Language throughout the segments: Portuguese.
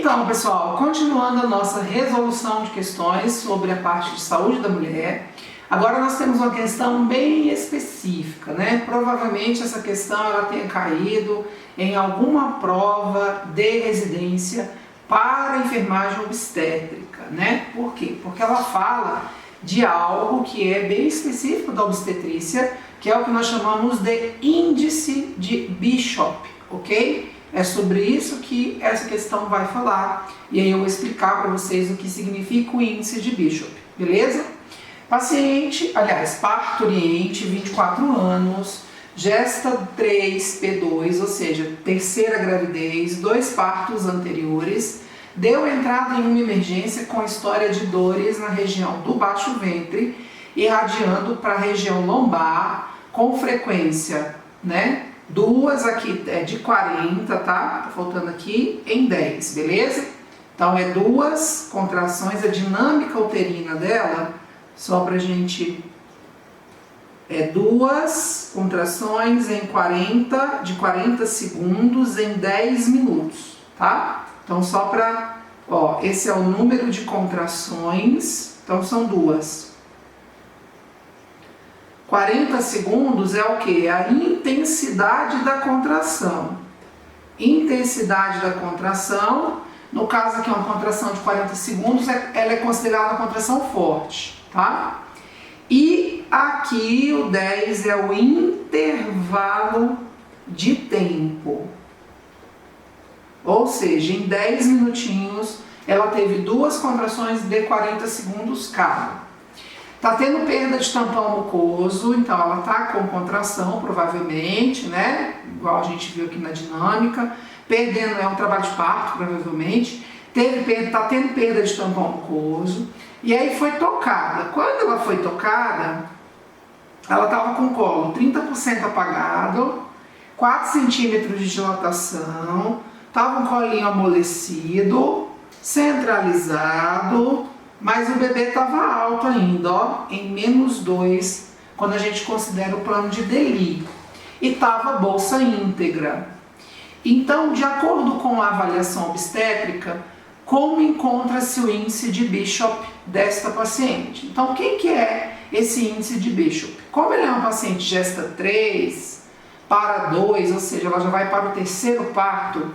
Então, pessoal, continuando a nossa resolução de questões sobre a parte de saúde da mulher, agora nós temos uma questão bem específica, né? Provavelmente essa questão ela tenha caído em alguma prova de residência para enfermagem obstétrica, né? Por quê? Porque ela fala de algo que é bem específico da obstetrícia, que é o que nós chamamos de índice de Bishop, ok? É sobre isso que essa questão vai falar, e aí eu vou explicar para vocês o que significa o índice de Bishop, beleza? Paciente, aliás, parturiente, 24 anos, gesta 3P2, ou seja, terceira gravidez, 2 partos anteriores, deu entrada em uma emergência com história de dores na região do baixo ventre, irradiando para a região lombar, com frequência, né? 2 aqui é de 40, tá? Tá faltando aqui em 10, beleza? Então é 2 contrações, a dinâmica uterina dela, só pra gente, é 2 contrações em 40 segundos em 10 minutos, tá? Então só pra, ó, esse é o número de contrações, então são 2. 40 segundos é o que? É a intensidade da contração. Intensidade da contração, no caso aqui é uma contração de 40 segundos, ela é considerada uma contração forte, tá? E aqui o 10 é o intervalo de tempo. Ou seja, em 10 minutinhos ela teve 2 contrações de 40 segundos cada. Tá tendo perda de tampão mucoso, então ela tá com contração, provavelmente, né? Igual a gente viu aqui na dinâmica. Perdendo é um trabalho de parto, provavelmente. Tá tendo perda de tampão mucoso. E aí foi tocada. Quando ela foi tocada, ela tava com o colo 30% apagado, 4 centímetros de dilatação, tava um colinho amolecido, centralizado, mas o bebê estava alto ainda, ó, em -2, quando a gente considera o plano de Deli, e estava bolsa íntegra. Então, de acordo com a avaliação obstétrica, como encontra-se o índice de Bishop desta paciente? Então, o que é esse índice de Bishop? Como ele é uma paciente gesta 3 para 2, ou seja, ela já vai para o terceiro parto,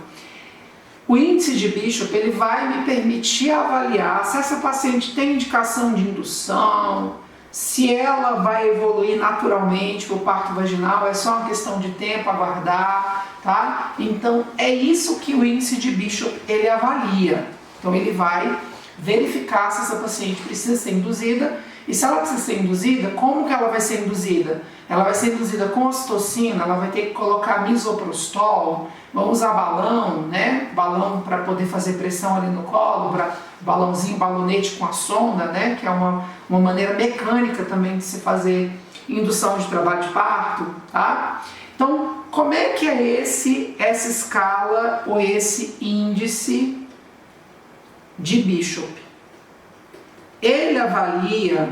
o índice de Bishop ele vai me permitir avaliar se essa paciente tem indicação de indução, se ela vai evoluir naturalmente para o parto vaginal, é só uma questão de tempo aguardar, tá? Então é isso que o índice de Bishop ele avalia. Então ele vai verificar se essa paciente precisa ser induzida, e se ela precisa ser induzida, como que ela vai ser induzida? Ela vai ser induzida com ocitocina, ela vai ter que colocar misoprostol, vamos usar balão, né? Balão para poder fazer pressão ali no colo, balãozinho, balonete com a sonda, né? Que é uma maneira mecânica também de se fazer indução de trabalho de parto, tá? Então, como é que é essa escala ou esse índice de Bishop? Ele avalia,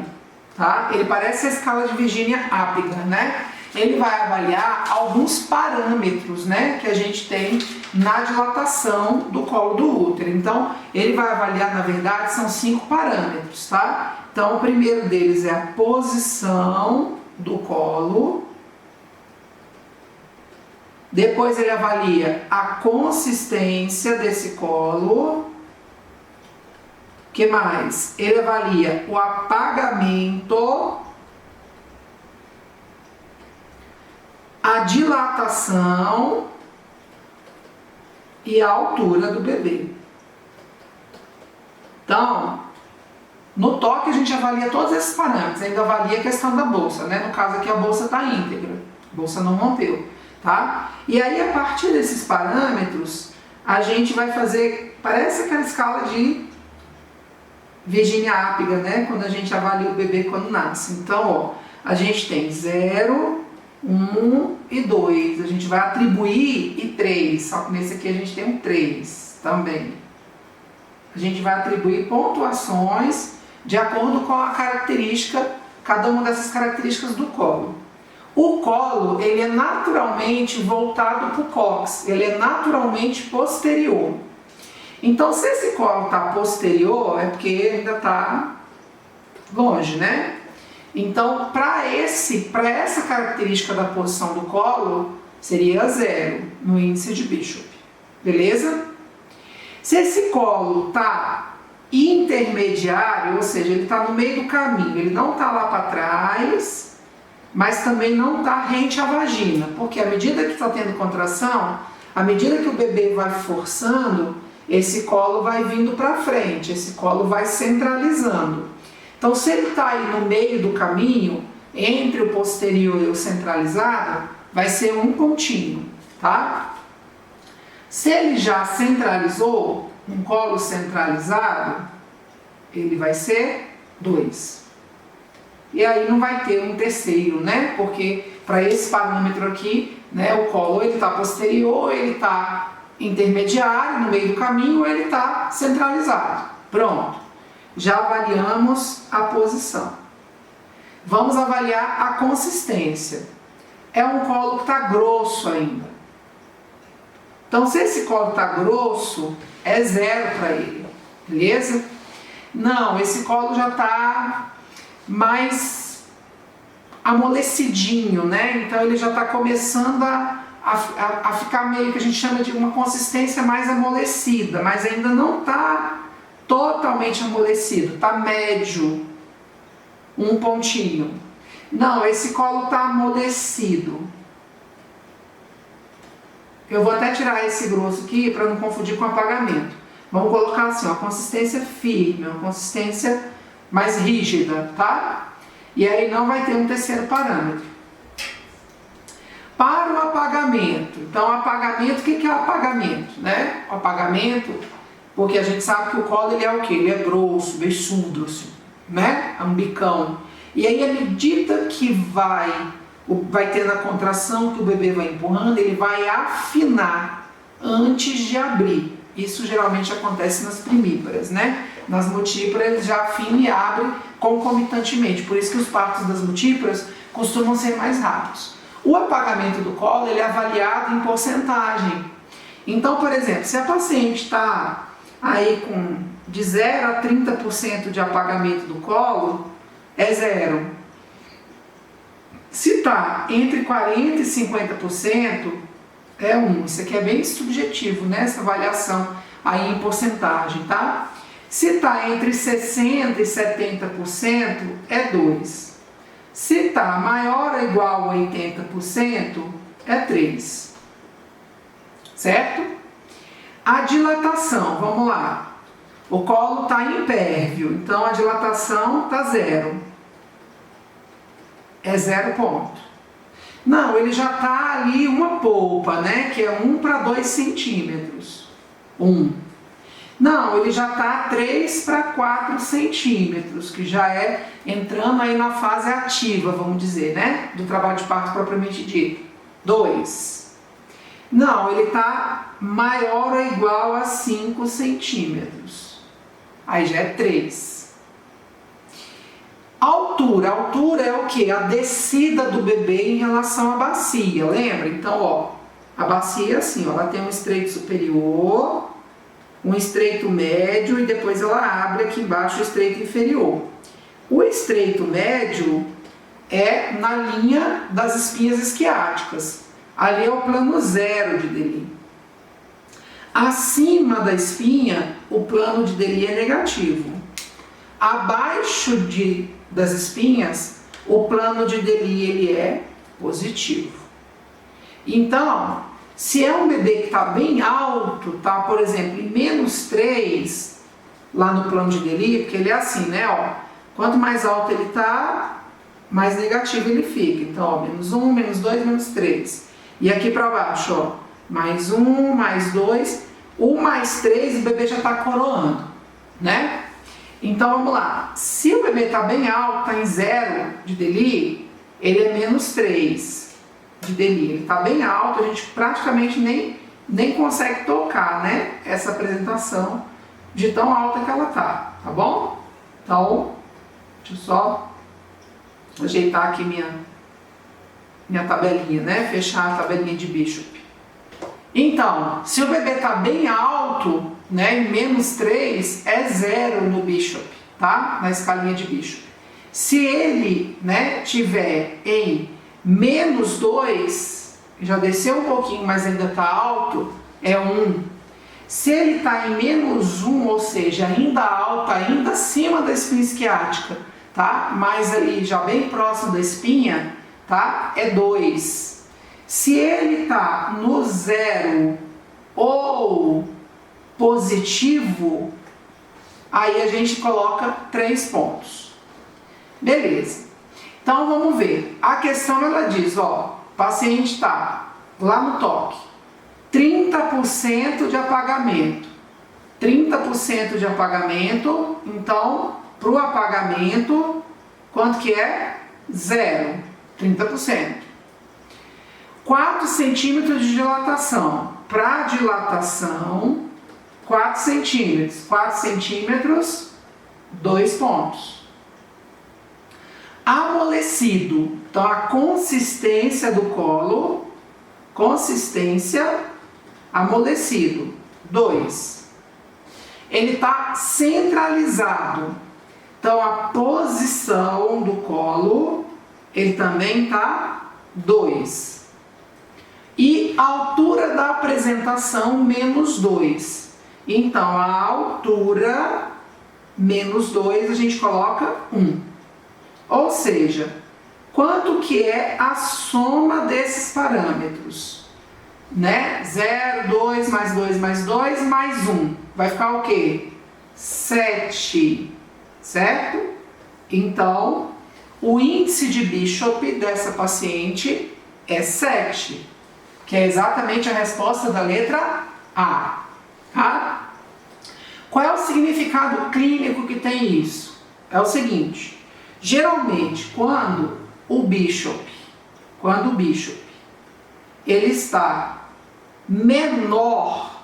tá? Ele parece a escala de Virginia-Apgar, né? Ele vai avaliar alguns parâmetros, né, que a gente tem na dilatação do colo do útero. Então, ele vai avaliar, na verdade, são 5 parâmetros, tá? Então, o primeiro deles é a posição do colo. Depois ele avalia a consistência desse colo. O que mais? Ele avalia o apagamento, a dilatação e a altura do bebê. Então, no toque a gente avalia todos esses parâmetros, ainda avalia a questão da bolsa, né? No caso aqui a bolsa está íntegra, a bolsa não rompeu, tá? E aí a partir desses parâmetros, a gente vai fazer, parece aquela escala de Virginia-Apgar, né? Quando a gente avalia o bebê quando nasce. Então, ó, a gente tem 0, 1 e 2. A gente vai atribuir e 3. Só que nesse aqui a gente tem um 3 também. A gente vai atribuir pontuações de acordo com a característica, cada uma dessas características do colo. O colo, ele é naturalmente voltado para o cóccix, ele é naturalmente posterior. Então, se esse colo está posterior, é porque ainda está longe, né? Então, para essa característica da posição do colo, seria 0 no índice de Bishop. Beleza? Se esse colo está intermediário, ou seja, ele está no meio do caminho, ele não está lá para trás, mas também não está rente à vagina, porque à medida que está tendo contração, à medida que o bebê vai forçando, esse colo vai vindo para frente, esse colo vai centralizando. Então, se ele está aí no meio do caminho, entre o posterior e o centralizado, vai ser um pontinho, tá? Se ele já centralizou, um colo centralizado, ele vai ser 2. E aí não vai ter um terceiro, né? Porque para esse parâmetro aqui, né, o colo ele está posterior, ele está intermediário, no meio do caminho, ele está centralizado. Pronto. Já avaliamos a posição. Vamos avaliar a consistência. É um colo que está grosso ainda. Então, se esse colo está grosso, é 0 para ele. Beleza? Não, esse colo já está mais amolecidinho, né? Então, ele já está começando a ficar meio que a gente chama de uma consistência mais amolecida, mas ainda não está totalmente amolecido, está médio, um pontinho. Não, esse colo está amolecido. Eu vou até tirar esse grosso aqui para não confundir com apagamento. Vamos colocar assim, uma consistência firme, uma consistência mais rígida, tá? E aí não vai ter um terceiro parâmetro. Para o apagamento, então apagamento, o que é o apagamento, né? O apagamento, porque a gente sabe que o colo ele é o quê? Ele é grosso, beiçudo, assim, né? É um bicão. E aí, à medida que vai tendo a contração, que o bebê vai empurrando, ele vai afinar antes de abrir. Isso geralmente acontece nas primíparas, né? Nas multíparas, ele já afina e abre concomitantemente. Por isso que os partos das multíparas costumam ser mais rápidos. O apagamento do colo ele é avaliado em porcentagem. Então, por exemplo, se a paciente está aí com de 0 a 30% de apagamento do colo, é 0. Se está entre 40% e 50%, é 1. Isso aqui é bem subjetivo, né? Essa avaliação aí em porcentagem, tá? Se está entre 60% e 70%, é 2. Se está maior ou igual a 80%, é 3. Certo? A dilatação, vamos lá. O colo está impérvio, então a dilatação está 0. É 0 ponto. Não, ele já está ali uma polpa, né? Que é 1 para 2 centímetros. 1. Não, ele já está 3 para 4 centímetros, que já é entrando aí na fase ativa, vamos dizer, né? Do trabalho de parto propriamente dito. 2. Não, ele está maior ou igual a 5 centímetros. Aí já é 3. Altura. Altura é o que? A descida do bebê em relação à bacia, lembra? Então, ó, a bacia é assim, ó, ela tem um estreito superior, um estreito médio e depois ela abre aqui embaixo o estreito inferior. O estreito médio é na linha das espinhas isquiáticas. Ali é o plano 0 de Delis. Acima da espinha, o plano de Delis é negativo. Abaixo das espinhas, o plano de Delis ele é positivo. Então, se é um bebê que está bem alto, tá, por exemplo, em -3, lá no plano de Delis, porque ele é assim, né? Ó, quanto mais alto ele está, mais negativo ele fica. Então, ó, -1, -2, -3. E aqui para baixo, ó, +1, +2, o +3 o bebê já está coroando, né? Então vamos lá, se o bebê está bem alto, está em 0 de Delis, ele é -3 de Delis. Ele está bem alto, a gente praticamente nem consegue tocar, né? Essa apresentação de tão alta que ela tá bom? Então, deixa eu só ajeitar aqui minha tabelinha, né? Fechar a tabelinha de Bishop. Então, se o bebê está bem alto, né, e menos 3 é 0 no Bishop, tá? Na escalinha de Bishop. Se ele, né, tiver em menos 2, já desceu um pouquinho, mas ainda está alto, é 1. Se ele está em menos 1, ou seja, ainda alto, ainda acima da espinha isquiática, tá? Mas ali já bem próximo da espinha, tá? É 2. Se ele está no 0 ou positivo, aí a gente coloca 3 pontos. Beleza. Então vamos ver. A questão ela diz, ó, o paciente está lá no toque, 30% de apagamento. 30% de apagamento, então, para o apagamento, quanto que é? 0. 30%. 4 centímetros de dilatação. Para dilatação, 4 centímetros. 4 centímetros, 2 pontos. Amolecido. Então, a consistência do colo, consistência, amolecido, 2. Ele está centralizado. Então, a posição do colo, ele também está 2. E a altura da apresentação, menos 2. Então, a altura, menos 2, a gente coloca 1. Ou seja, quanto que é a soma desses parâmetros? Né? 0, 2, mais 2, mais 2, mais 1. Vai ficar o quê? 7. Certo? Então, o índice de Bishop dessa paciente é 7. Que é exatamente a resposta da letra A. Tá? Qual é o significado clínico que tem isso? É o seguinte. Geralmente, quando o Bishop ele está menor,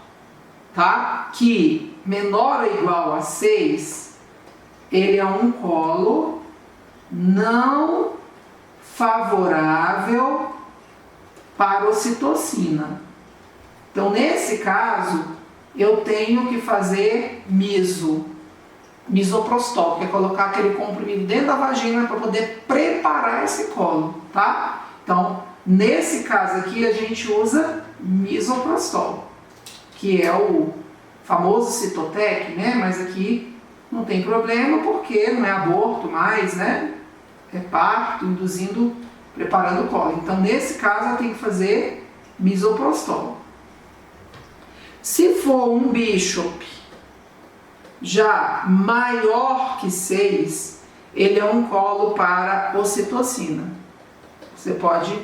tá? Que menor ou igual a 6, ele é um colo não favorável para ocitocina. Então, nesse caso, eu tenho que fazer misoprostol, que é colocar aquele comprimido dentro da vagina para poder preparar esse colo, tá? Então, nesse caso aqui, a gente usa misoprostol, que é o famoso Citotec, né? Mas aqui não tem problema porque não é aborto mais, né? É parto, induzindo, preparando o colo. Então, nesse caso, eu tenho que fazer misoprostol. Se for um Bishop já maior que 6, ele é um colo para ocitocina. Você pode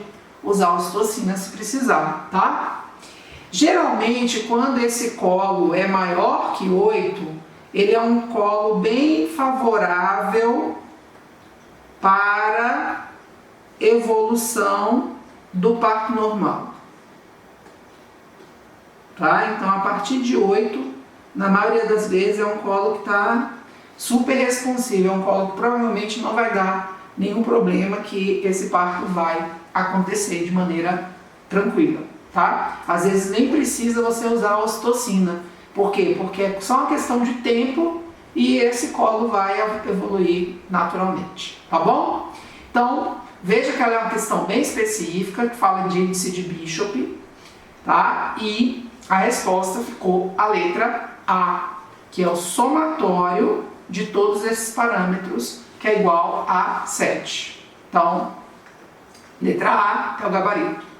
usar ocitocina se precisar, tá? Geralmente, quando esse colo é maior que 8, ele é um colo bem favorável para evolução do parto normal. Tá? Então, a partir de 8, na maioria das vezes, é um colo que está super responsivo, é um colo que provavelmente não vai dar nenhum problema, que esse parto vai acontecer de maneira tranquila, tá? Às vezes nem precisa você usar a ocitocina. Por quê? Porque é só uma questão de tempo e esse colo vai evoluir naturalmente, tá bom? Então, veja que ela é uma questão bem específica, que fala de índice de Bishop, tá? E a resposta ficou a letra A, que é o somatório de todos esses parâmetros, que é igual a 7. Então, letra A é o gabarito.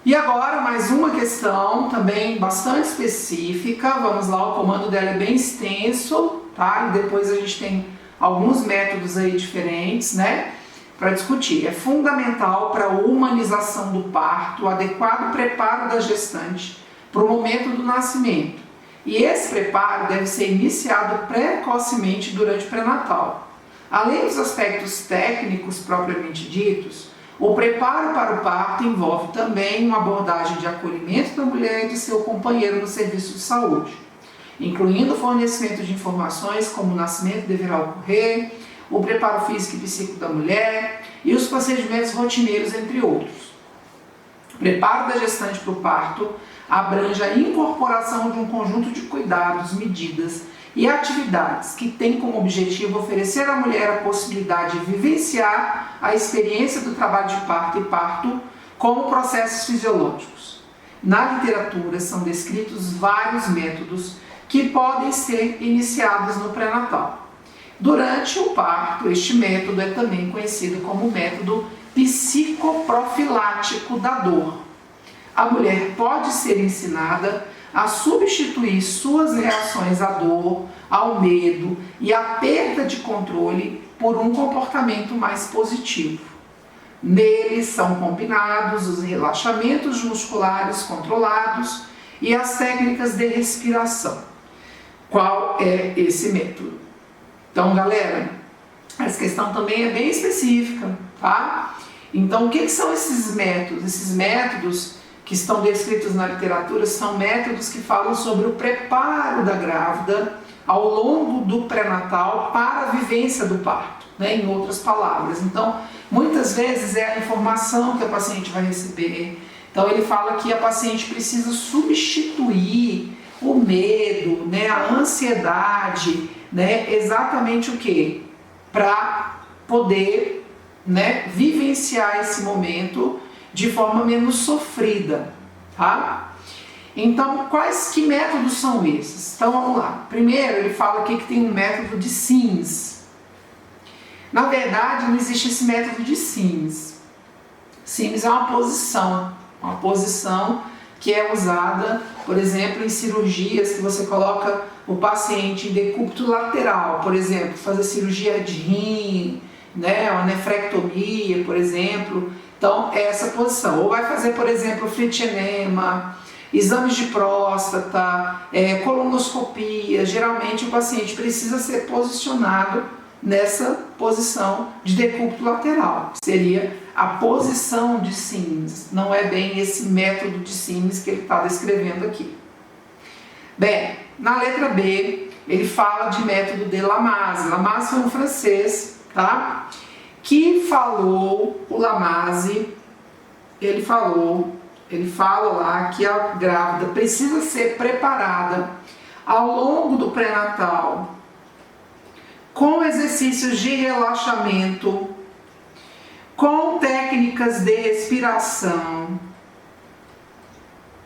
E agora, mais uma questão também bastante específica. Vamos lá, o comando dela é bem extenso, tá? E depois a gente tem alguns métodos aí diferentes, né? Para discutir. É fundamental para a humanização do parto, o adequado preparo da gestante para o momento do nascimento. E esse preparo deve ser iniciado precocemente durante o pré-natal. Além dos aspectos técnicos propriamente ditos, o preparo para o parto envolve também uma abordagem de acolhimento da mulher e de seu companheiro no serviço de saúde, incluindo o fornecimento de informações como o nascimento deverá ocorrer, o preparo físico e psíquico da mulher e os procedimentos rotineiros, entre outros. Preparo da gestante para o parto abrange a incorporação de um conjunto de cuidados, medidas e atividades que tem como objetivo oferecer à mulher a possibilidade de vivenciar a experiência do trabalho de parto e parto como processos fisiológicos. Na literatura são descritos vários métodos que podem ser iniciados no pré-natal. Durante o parto, este método é também conhecido como método psicoprofilático da dor. A mulher pode ser ensinada a substituir suas reações à dor, ao medo e à perda de controle por um comportamento mais positivo. Neles são combinados os relaxamentos musculares controlados e as técnicas de respiração. Qual é esse método? Então, galera, essa questão também é bem específica, tá? Então, o que são esses métodos? Esses métodos que estão descritos na literatura são métodos que falam sobre o preparo da grávida ao longo do pré-natal para a vivência do parto, né? Em outras palavras. Então, muitas vezes é a informação que a paciente vai receber. Então, ele fala que a paciente precisa substituir o medo, né? A ansiedade, né? Exatamente o quê? Para poder, né, vivenciar esse momento de forma menos sofrida, tá? Então, que métodos são esses? Então, vamos lá. Primeiro, ele fala aqui que tem um método de SINS. Na verdade, não existe esse método de SINS. SINS é uma posição que é usada, por exemplo, em cirurgias que você coloca o paciente em decúbito lateral, por exemplo, fazer cirurgia de rim, né, uma nefrectomia, por exemplo. Então, é essa posição. Ou vai fazer, por exemplo, fletionema, exames de próstata, colonoscopia. Geralmente, o paciente precisa ser posicionado nessa posição de decúbito lateral. Seria a posição de SINS. Não é bem esse método de SINS que ele está descrevendo aqui. Bem, na letra B, ele fala de método de Lamaze. Lamaze foi um francês, tá? Que falou, o Lamaze, ele fala lá que a grávida precisa ser preparada ao longo do pré-natal com exercícios de relaxamento, com técnicas de respiração,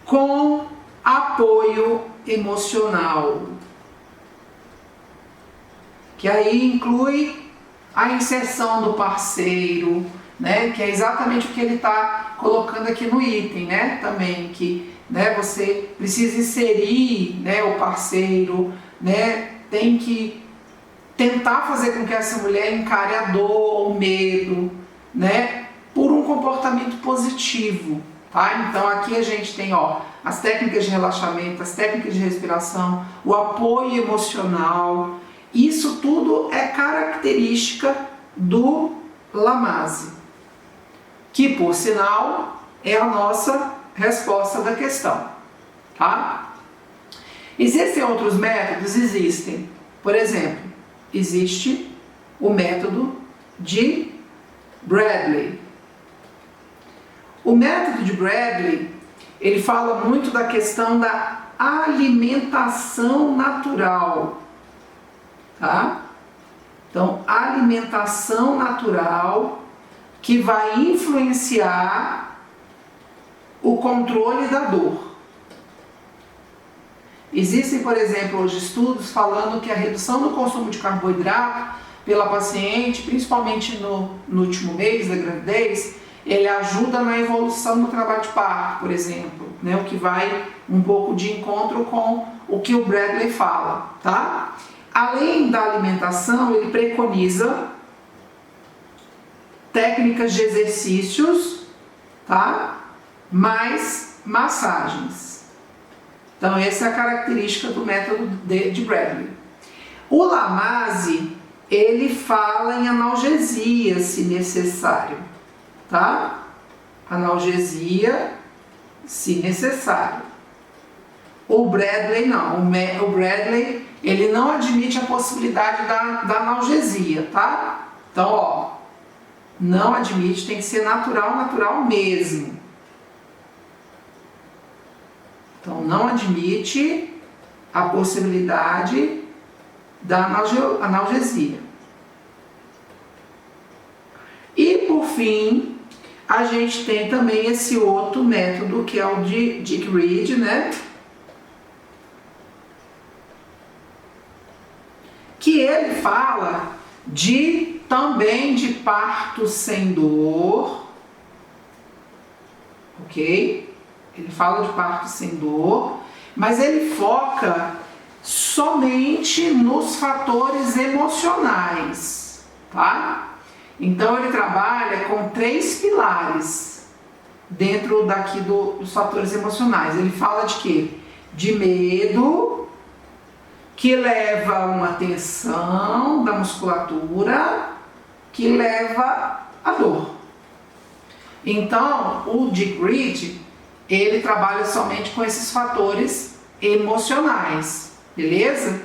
com apoio emocional, que aí inclui a inserção do parceiro, né, que é exatamente o que ele está colocando aqui no item, né, também, que, né, você precisa inserir, né, o parceiro, né, tem que tentar fazer com que essa mulher encare a dor, o medo, né, por um comportamento positivo, tá? Então aqui a gente tem, ó, as técnicas de relaxamento, as técnicas de respiração, o apoio emocional. Isso tudo é característica do Lamaze, que, por sinal, é a nossa resposta da questão, tá? Existem outros métodos? Existem. Por exemplo, existe o método de Bradley. O método de Bradley, ele fala muito da questão da alimentação natural, tá? Então, alimentação natural que vai influenciar o controle da dor. Existem, por exemplo, hoje estudos falando que a redução do consumo de carboidrato pela paciente, principalmente no último mês da gravidez, ele ajuda na evolução do trabalho de parto, por exemplo, né? O que vai um pouco de encontro com o que o Bradley fala, tá? Além da alimentação, ele preconiza técnicas de exercícios, tá? Mais massagens. Então, essa é a característica do método de Bradley. O Lamaze, ele fala em analgesia, se necessário, tá? Analgesia, se necessário. O Bradley não. O Bradley, ele não admite a possibilidade da analgesia, tá? Então, ó, não admite, tem que ser natural, natural mesmo. Então, não admite a possibilidade da analgesia. E, por fim, a gente tem também esse outro método, que é o de Dick Reed, né? Que ele fala também de parto sem dor, ok? Ele fala de parto sem dor, mas ele foca somente nos fatores emocionais, tá? Então ele trabalha com 3 pilares dentro daqui dos fatores emocionais. Ele fala de quê? De medo, que leva a uma tensão da musculatura, que leva à dor. Então, o Dick Reed, ele trabalha somente com esses fatores emocionais, beleza?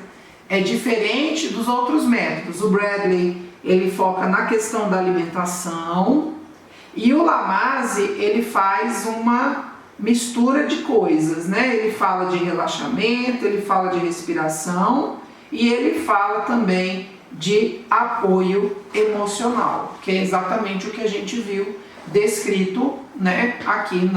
É diferente dos outros métodos. O Bradley, ele foca na questão da alimentação, e o Lamaze, ele faz uma mistura de coisas, né? Ele fala de relaxamento, ele fala de respiração e ele fala também de apoio emocional, que é exatamente o que a gente viu descrito, né, aqui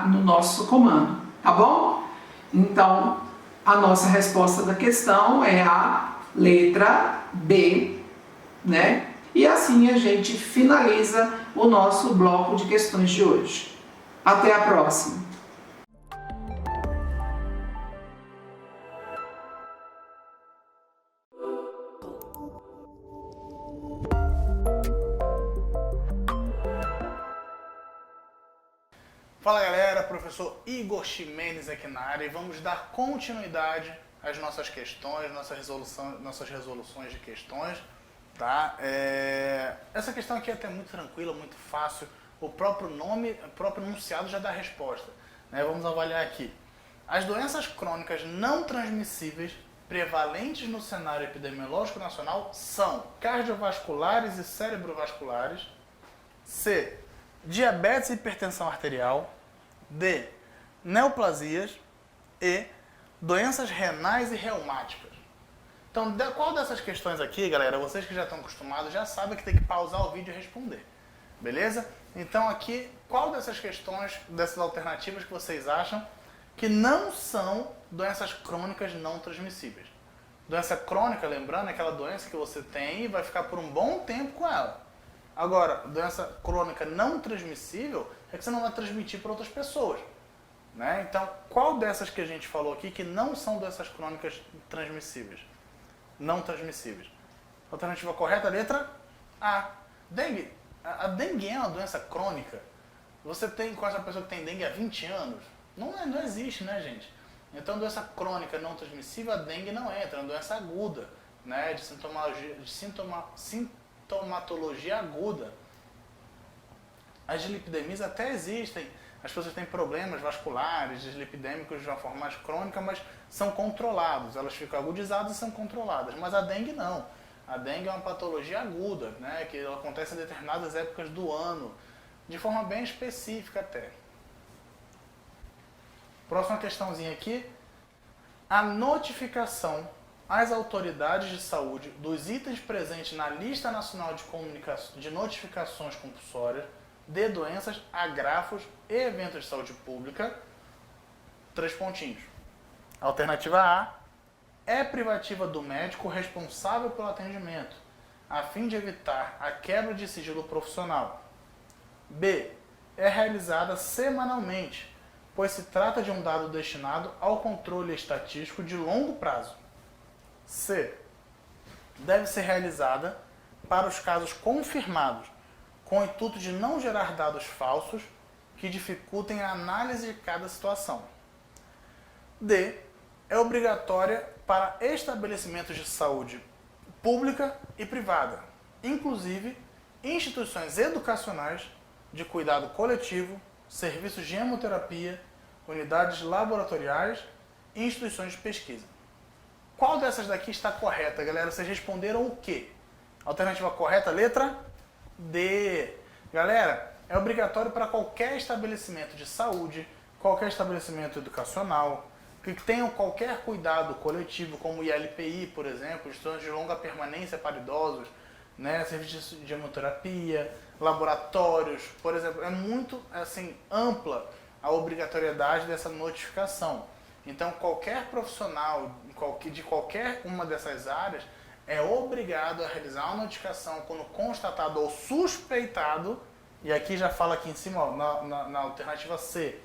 no nosso comando, tá bom? Então, a nossa resposta da questão é a letra B, né? E assim a gente finaliza o nosso bloco de questões de hoje. Até a próxima! Fala galera, professor Igor Ximenes aqui na área e vamos dar continuidade às nossas questões, nossas resoluções de questões, tá? Essa questão aqui é até muito tranquila, muito fácil, o próprio nome, o próprio enunciado já dá a resposta, né? Vamos avaliar aqui. As doenças crônicas não transmissíveis prevalentes no cenário epidemiológico nacional são cardiovasculares e cerebrovasculares, C. Diabetes e hipertensão arterial, D. Neoplasias e doenças renais e reumáticas. Então, qual dessas questões aqui, galera, vocês que já estão acostumados já sabem que tem que pausar o vídeo e responder, beleza? Então aqui, qual dessas questões, dessas alternativas que vocês acham que não são doenças crônicas não transmissíveis? Doença crônica, lembrando, é aquela doença que você tem e vai ficar por um bom tempo com ela. Agora, doença crônica não transmissível é que você não vai transmitir para outras pessoas, né? Então, qual dessas que a gente falou aqui que não são doenças crônicas transmissíveis? Não transmissíveis. Alternativa correta, letra A. Dengue. A dengue é uma doença crônica. Você tem com essa pessoa que tem dengue há 20 anos? Não existe, né, gente? Então, doença crônica não transmissível, a dengue não entra. É uma doença aguda, né, de sintomatologia aguda. As dislipidemias até existem. As pessoas têm problemas vasculares, dislipidêmicos de uma forma mais crônica, mas são controlados. Elas ficam agudizadas e são controladas. Mas a dengue não. A dengue é uma patologia aguda, né, que acontece em determinadas épocas do ano, de forma bem específica até. Próxima questãozinha aqui. A notificação às autoridades de saúde dos itens presentes na Lista Nacional de Notificações Compulsórias de Doenças, Agrafos e Eventos de Saúde Pública. 3 pontinhos. Alternativa A. É privativa do médico responsável pelo atendimento, a fim de evitar a quebra de sigilo profissional. B. É realizada semanalmente, pois se trata de um dado destinado ao controle estatístico de longo prazo. C. Deve ser realizada para os casos confirmados, com o intuito de não gerar dados falsos que dificultem a análise de cada situação. D. É obrigatória para estabelecimentos de saúde pública e privada, inclusive instituições educacionais, de cuidado coletivo, serviços de hemoterapia, unidades laboratoriais e instituições de pesquisa. Qual dessas daqui está correta, galera? Vocês responderam o quê? Alternativa correta, letra D. Galera, é obrigatório para qualquer estabelecimento de saúde, qualquer estabelecimento educacional, que tenham qualquer cuidado coletivo, como o ILPI, por exemplo, instituições de longa permanência para idosos, né, serviços de hemoterapia, laboratórios, por exemplo, é muito assim ampla a obrigatoriedade dessa notificação. Então, qualquer profissional de qualquer uma dessas áreas é obrigado a realizar uma notificação quando constatado ou suspeitado, e aqui já fala aqui em cima, ó, na alternativa C,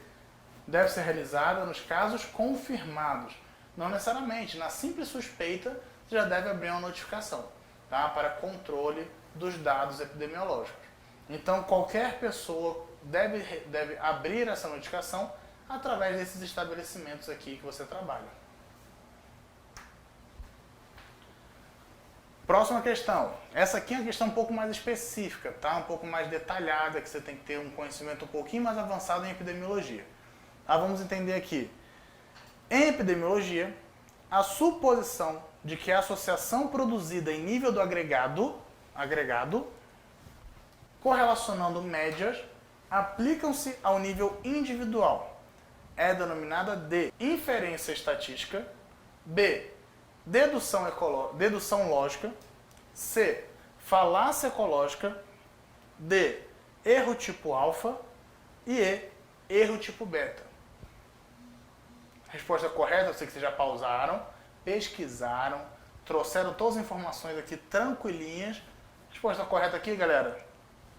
deve ser realizada nos casos confirmados. Não necessariamente, na simples suspeita, você já deve abrir uma notificação, tá? Para controle dos dados epidemiológicos. Então, qualquer pessoa deve abrir essa notificação através desses estabelecimentos aqui que você trabalha. Próxima questão. Essa aqui é uma questão um pouco mais específica, tá? Um pouco mais detalhada, que você tem que ter um conhecimento um pouquinho mais avançado em epidemiologia. Tá? Vamos entender aqui. Em epidemiologia, a suposição de que a associação produzida em nível do agregado, correlacionando médias, aplicam-se ao nível individual. É denominada de inferência estatística, B, dedução lógica, C, falácia ecológica, D, erro tipo alfa e E, erro tipo beta. Resposta correta, eu sei que vocês já pausaram, pesquisaram, trouxeram todas as informações aqui tranquilinhas. Resposta correta aqui, galera,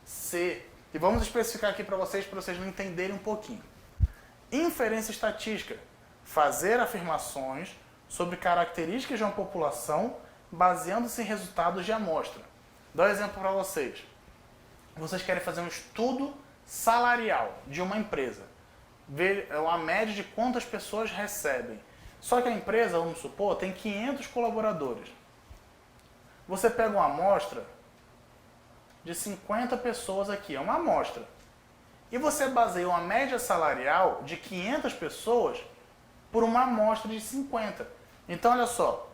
C. E vamos especificar aqui para vocês não entenderem um pouquinho. Inferência estatística, fazer afirmações sobre características de uma população baseando-se em resultados de amostra. Dá um exemplo para vocês. Vocês querem fazer um estudo salarial de uma empresa. Ver uma média de quantas pessoas recebem. Só que a empresa, vamos supor, tem 500 colaboradores. Você pega uma amostra de 50 pessoas aqui, é uma amostra. E você baseia uma média salarial de 500 pessoas por uma amostra de 50. Então, olha só,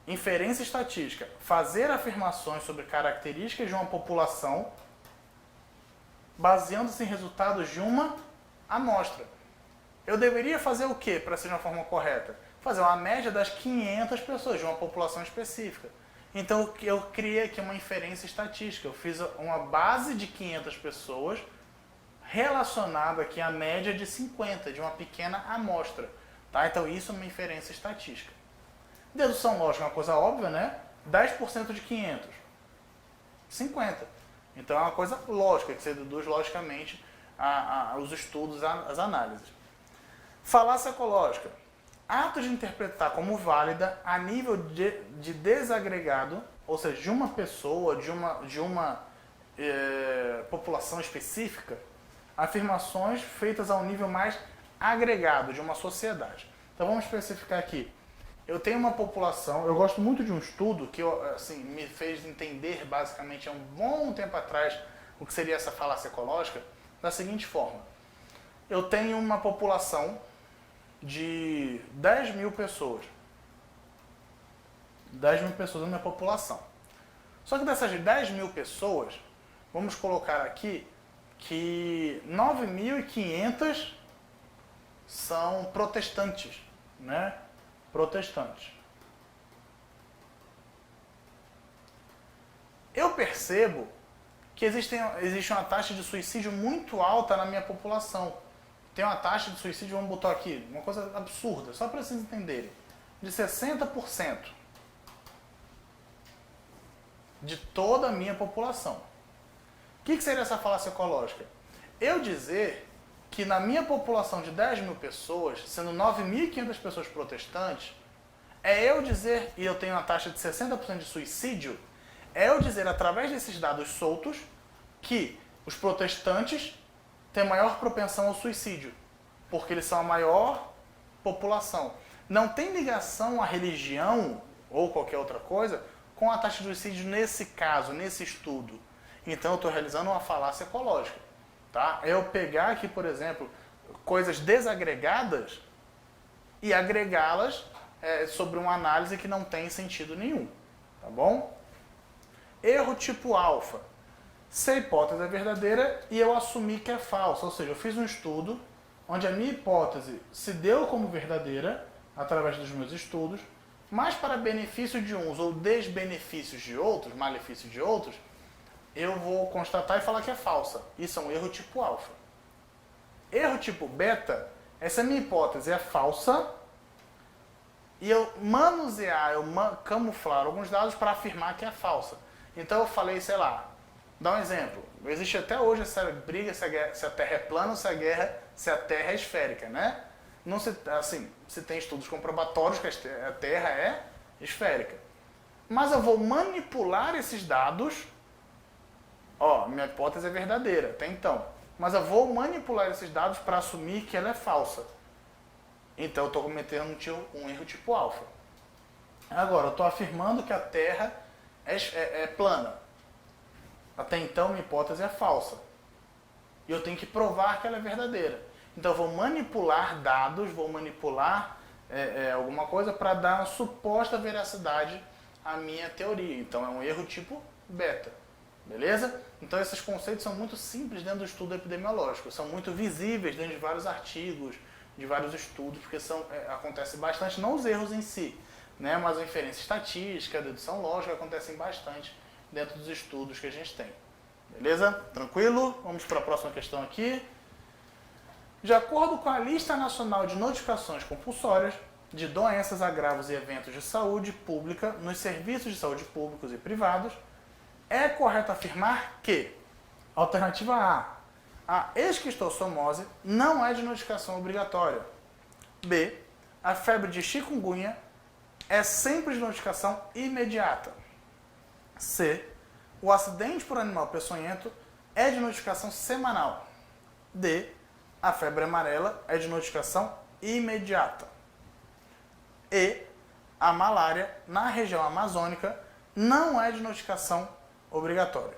inferência estatística, fazer afirmações sobre características de uma população baseando-se em resultados de uma amostra. Eu deveria fazer o que para ser de uma forma correta? Fazer uma média das 500 pessoas de uma população específica. Então, eu criei aqui uma inferência estatística. Eu fiz uma base de 500 pessoas relacionada aqui à média de 50, de uma pequena amostra. Tá? Então, isso é uma inferência estatística. Dedução lógica é uma coisa óbvia, né? 10% de 500. 50. Então, é uma coisa lógica, que você deduz logicamente os estudos, as análises. Falácia ecológica. Ato de interpretar como válida a nível de desagregado, ou seja, de uma pessoa, de uma população específica, afirmações feitas a um nível mais agregado de uma sociedade. Então vamos especificar aqui. Eu tenho uma população, eu gosto muito de um estudo que assim, me fez entender basicamente há um bom tempo atrás o que seria essa falácia ecológica, da seguinte forma. Eu tenho uma população de 10 mil pessoas. 10 mil pessoas na minha população. Só que dessas 10 mil pessoas, vamos colocar aqui que 9.500 são protestantes, né? Protestantes. Eu percebo que existe uma taxa de suicídio muito alta na minha população. Tem uma taxa de suicídio, vamos botar aqui, uma coisa absurda, só para vocês entenderem, de 60% de toda a minha população. O que seria essa falácia ecológica? Eu dizer que na minha população de 10 mil pessoas, sendo 9.500 pessoas protestantes, é eu dizer, e eu tenho uma taxa de 60% de suicídio, é eu dizer através desses dados soltos que os protestantes têm maior propensão ao suicídio, porque eles são a maior população. Não tem ligação à religião ou qualquer outra coisa com a taxa de suicídio nesse caso, nesse estudo. Então eu estou realizando uma falácia ecológica. Tá? É eu pegar aqui, por exemplo, coisas desagregadas e agregá-las sobre uma análise que não tem sentido nenhum. Tá bom? Erro tipo alfa. Se a hipótese é verdadeira e eu assumi que é falsa, ou seja, eu fiz um estudo onde a minha hipótese se deu como verdadeira, através dos meus estudos, mas para benefício de uns ou desbenefícios de outros, malefício de outros, eu vou constatar e falar que é falsa. Isso é um erro tipo alfa. Erro tipo beta, essa minha hipótese é falsa e eu manusear, camuflar alguns dados para afirmar que é falsa. Então eu falei, sei lá, dá um exemplo. Existe até hoje essa briga se a Terra é plana ou se a Terra é esférica, né? Não se, assim, se tem estudos comprobatórios que a Terra é esférica. Mas eu vou manipular esses dados. Ó, minha hipótese é verdadeira, até então. Mas eu vou manipular esses dados para assumir que ela é falsa. Então eu estou cometendo um erro tipo alfa. Agora, eu estou afirmando que a Terra é plana. Até então, minha hipótese é falsa. E eu tenho que provar que ela é verdadeira. Então eu vou manipular dados, vou manipular alguma coisa para dar uma suposta veracidade à minha teoria. Então é um erro tipo beta. Beleza? Então esses conceitos são muito simples dentro do estudo epidemiológico. São muito visíveis dentro de vários artigos, de vários estudos, porque acontece bastante, não os erros em si, né, mas a inferência estatística, a dedução lógica acontecem bastante dentro dos estudos que a gente tem. Beleza? Tranquilo? Vamos para a próxima questão aqui. De acordo com a Lista Nacional de Notificações Compulsórias de Doenças, Agravos e Eventos de Saúde Pública nos serviços de saúde públicos e privados, é correto afirmar que, alternativa A esquistossomose não é de notificação obrigatória. B, a febre de chikungunya é sempre de notificação imediata. C, o acidente por animal peçonhento é de notificação semanal. D, a febre amarela é de notificação imediata. E, a malária na região amazônica não é de notificação obrigatória.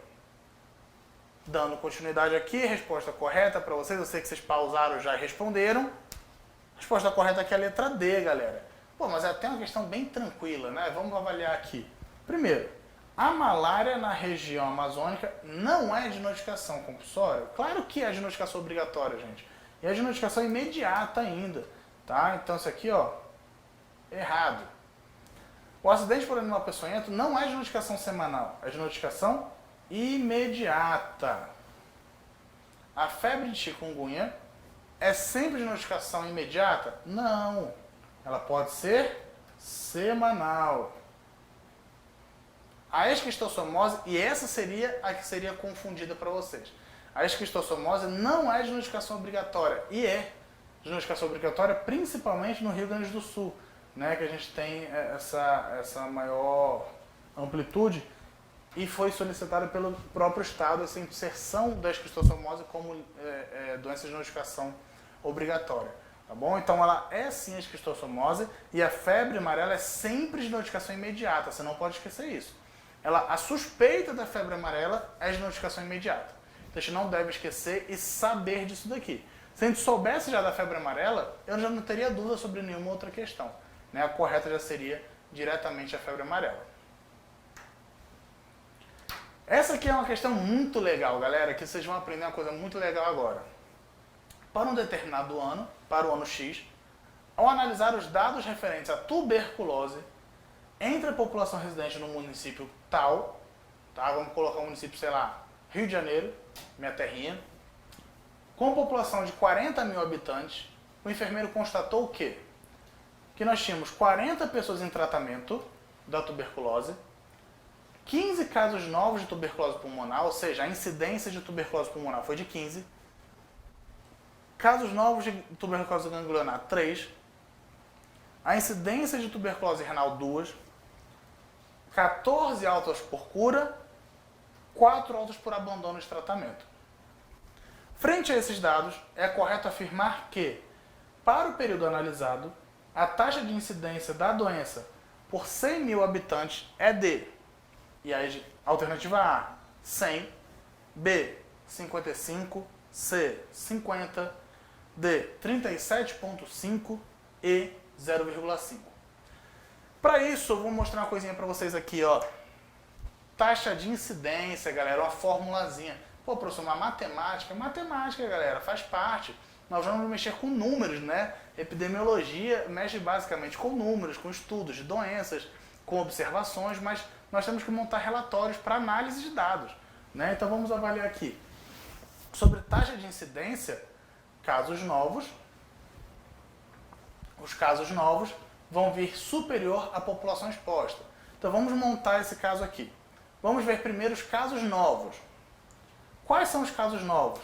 Dando continuidade aqui, resposta correta para vocês. Eu sei que vocês pausaram já e responderam. Resposta correta aqui é a letra D, galera. Pô, mas é até uma questão bem tranquila, né? Vamos avaliar aqui. Primeiro, a malária na região amazônica não é de notificação compulsória? Claro que é de notificação obrigatória, gente. E é de notificação imediata ainda, tá? Então isso aqui, ó, errado. O acidente por animal peçonhento não é de notificação semanal, é de notificação imediata. A febre de chikungunya é sempre de notificação imediata? Não. Ela pode ser semanal. A esquistossomose, e essa seria a que seria confundida para vocês. A esquistossomose não é de notificação obrigatória, e é de notificação obrigatória principalmente no Rio Grande do Sul, né, que a gente tem essa maior amplitude, e foi solicitada pelo próprio Estado essa inserção da esquistossomose como doença de notificação obrigatória. Tá bom? Então ela é sim a esquistossomose, e a febre amarela é sempre de notificação imediata, você não pode esquecer isso. A suspeita da febre amarela é de notificação imediata. Então a gente não deve esquecer e saber disso daqui. Se a gente soubesse já da febre amarela, eu já não teria dúvida sobre nenhuma outra questão, né? A correta já seria diretamente a febre amarela. Essa aqui é uma questão muito legal, galera, que vocês vão aprender uma coisa muito legal agora. Para um determinado ano, para o ano X, ao analisar os dados referentes à tuberculose entre a população residente no município tal, tá? Vamos colocar um município, sei lá, Rio de Janeiro, minha terrinha, com população de 40 mil habitantes, o enfermeiro constatou o quê? Que nós tínhamos 40 pessoas em tratamento da tuberculose, 15 casos novos de tuberculose pulmonar, ou seja, a incidência de tuberculose pulmonar foi de 15, casos novos de tuberculose ganglionar, 3, a incidência de tuberculose renal, 2, 14 altas por cura, 4 altas por abandono de tratamento. Frente a esses dados, é correto afirmar que, para o período analisado, a taxa de incidência da doença por 100 mil habitantes é de, e aí, alternativa A, 100, B, 55, C, 50, D, 37,5 e 0,5. Para isso, eu vou mostrar uma coisinha para vocês aqui, ó. Taxa de incidência, galera, uma formulazinha. Pô, professor, uma matemática, galera, faz parte. nós vamos mexer com números, né? Epidemiologia mexe basicamente com números, com estudos de doenças, com observações, mas nós temos que montar relatórios para análise de dados, né? Então vamos avaliar aqui. Sobre taxa de incidência, casos novos, os casos novos vão vir superior à população exposta. Então vamos montar esse caso aqui. Vamos ver primeiro os casos novos. Quais são os casos novos?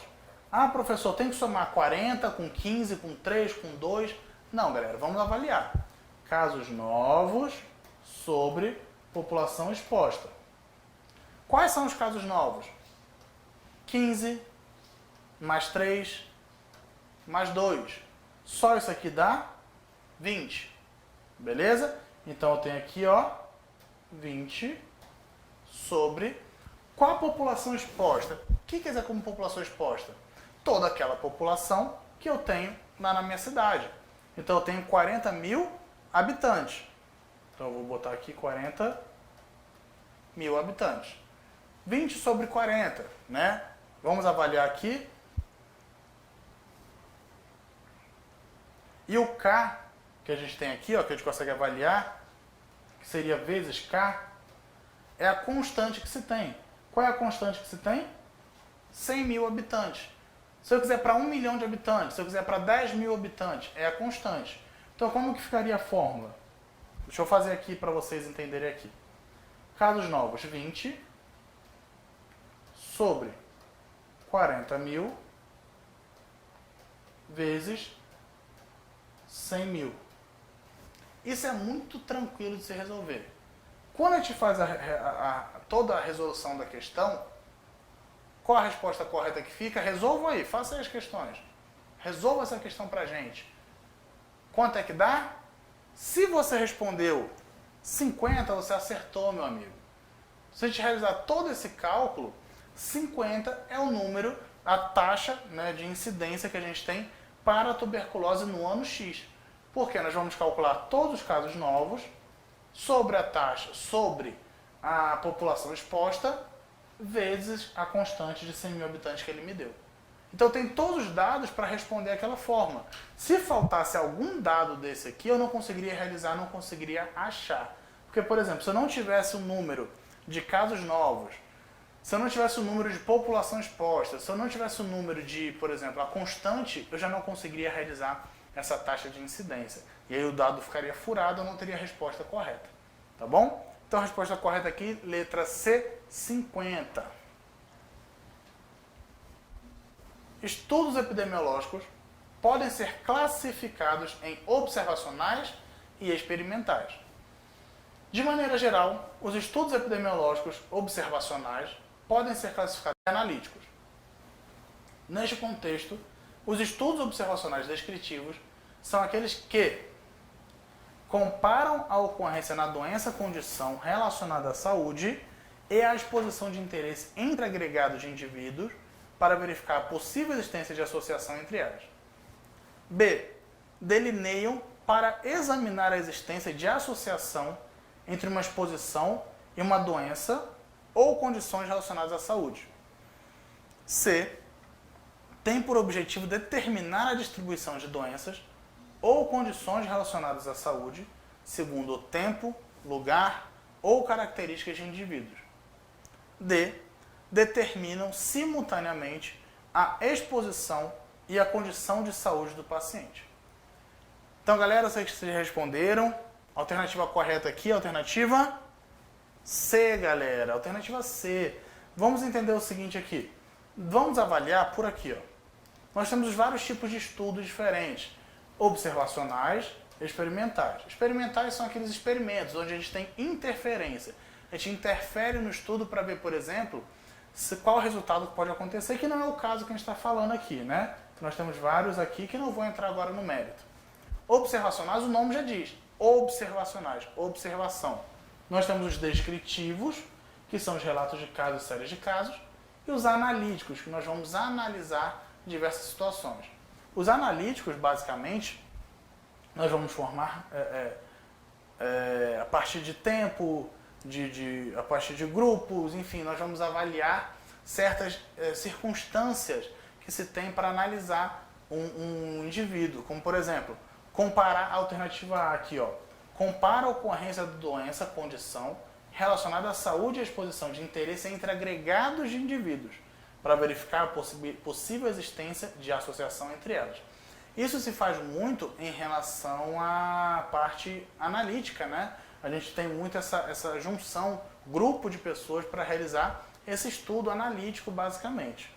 Ah, professor, tem que somar 40 com 15, com 3, com 2. Não, galera, vamos avaliar. Casos novos sobre população exposta. Quais são os casos novos? 15, mais 3, mais 2. Só isso aqui dá 20. Beleza? Então eu tenho aqui, ó, 20 sobre qual a população exposta. O que quer dizer como população exposta? Toda aquela população que eu tenho lá na minha cidade. Então eu tenho 40 mil habitantes. Então eu vou botar aqui 40 mil habitantes. 20 sobre 40, né? Vamos avaliar aqui. E o K que a gente tem aqui, ó, que a gente consegue avaliar, que seria vezes K, é a constante que se tem. Qual é a constante que se tem? 100 mil habitantes. Se eu quiser para 1 milhão de habitantes, se eu quiser para 10 mil habitantes, é a constante. Então como que ficaria a fórmula? Deixa eu fazer aqui para vocês entenderem aqui. Casos novos, 20 sobre 40 mil vezes 100 mil. Isso é muito tranquilo de se resolver. Quando a gente faz toda a resolução da questão, qual a resposta correta que fica? Resolvam aí, façam aí as questões. Resolva essa questão pra gente. Quanto é que dá? Se você respondeu 50, você acertou, meu amigo. Se a gente realizar todo esse cálculo, 50 é o número, a taxa, né, de incidência que a gente tem para a tuberculose no ano X. Porque nós vamos calcular todos os casos novos sobre a taxa, sobre a população exposta, vezes a constante de 100 mil habitantes que ele me deu. Então tem todos os dados para responder aquela forma. Se faltasse algum dado desse aqui, eu não conseguiria realizar, não conseguiria achar. Porque, por exemplo, se eu não tivesse um número de casos novos, se eu não tivesse o número de população exposta, se eu não tivesse o número de, por exemplo, a constante, eu já não conseguiria realizar essa taxa de incidência. E aí o dado ficaria furado, eu não teria a resposta correta. Tá bom? Então a resposta correta aqui, letra C, 50. Estudos epidemiológicos podem ser classificados em observacionais e experimentais. De maneira geral, os estudos epidemiológicos observacionais podem ser classificados em analíticos. Neste contexto, os estudos observacionais descritivos são aqueles que comparam a ocorrência na doença-condição relacionada à saúde e a exposição de interesse entre agregados de indivíduos para verificar a possível existência de associação entre elas. B. Delineiam para examinar a existência de associação entre uma exposição e uma doença ou condições relacionadas à saúde. C. Tem por objetivo determinar a distribuição de doenças ou condições relacionadas à saúde, segundo o tempo, lugar ou características de indivíduos. D. Determinam simultaneamente a exposição e a condição de saúde do paciente. Então, galera, vocês responderam. Alternativa correta aqui, alternativa C, galera. Alternativa C. Vamos entender o seguinte aqui. Vamos avaliar por aqui, ó. Nós temos vários tipos de estudos diferentes. Observacionais, experimentais. Experimentais são aqueles experimentos onde a gente tem interferência. A gente interfere no estudo para ver, por exemplo, qual o resultado que pode acontecer, que não é o caso que a gente está falando aqui, né? Nós temos vários aqui que não vou entrar agora no mérito. Observacionais, o nome já diz. Observacionais, observação. Nós temos os descritivos, que são os relatos de casos e séries de casos, e os analíticos, que nós vamos analisar diversas situações. Os analíticos, basicamente, nós vamos formar a partir de tempo, a partir de grupos, enfim, nós vamos avaliar certas circunstâncias que se tem para analisar um indivíduo, como por exemplo, comparar a alternativa A aqui, ó, compara a ocorrência da doença, condição, relacionada à saúde e à exposição de interesse entre agregados de indivíduos, para verificar a possível existência de associação entre elas. Isso se faz muito em relação à parte analítica, né? A gente tem muito essa junção, grupo de pessoas para realizar esse estudo analítico, basicamente.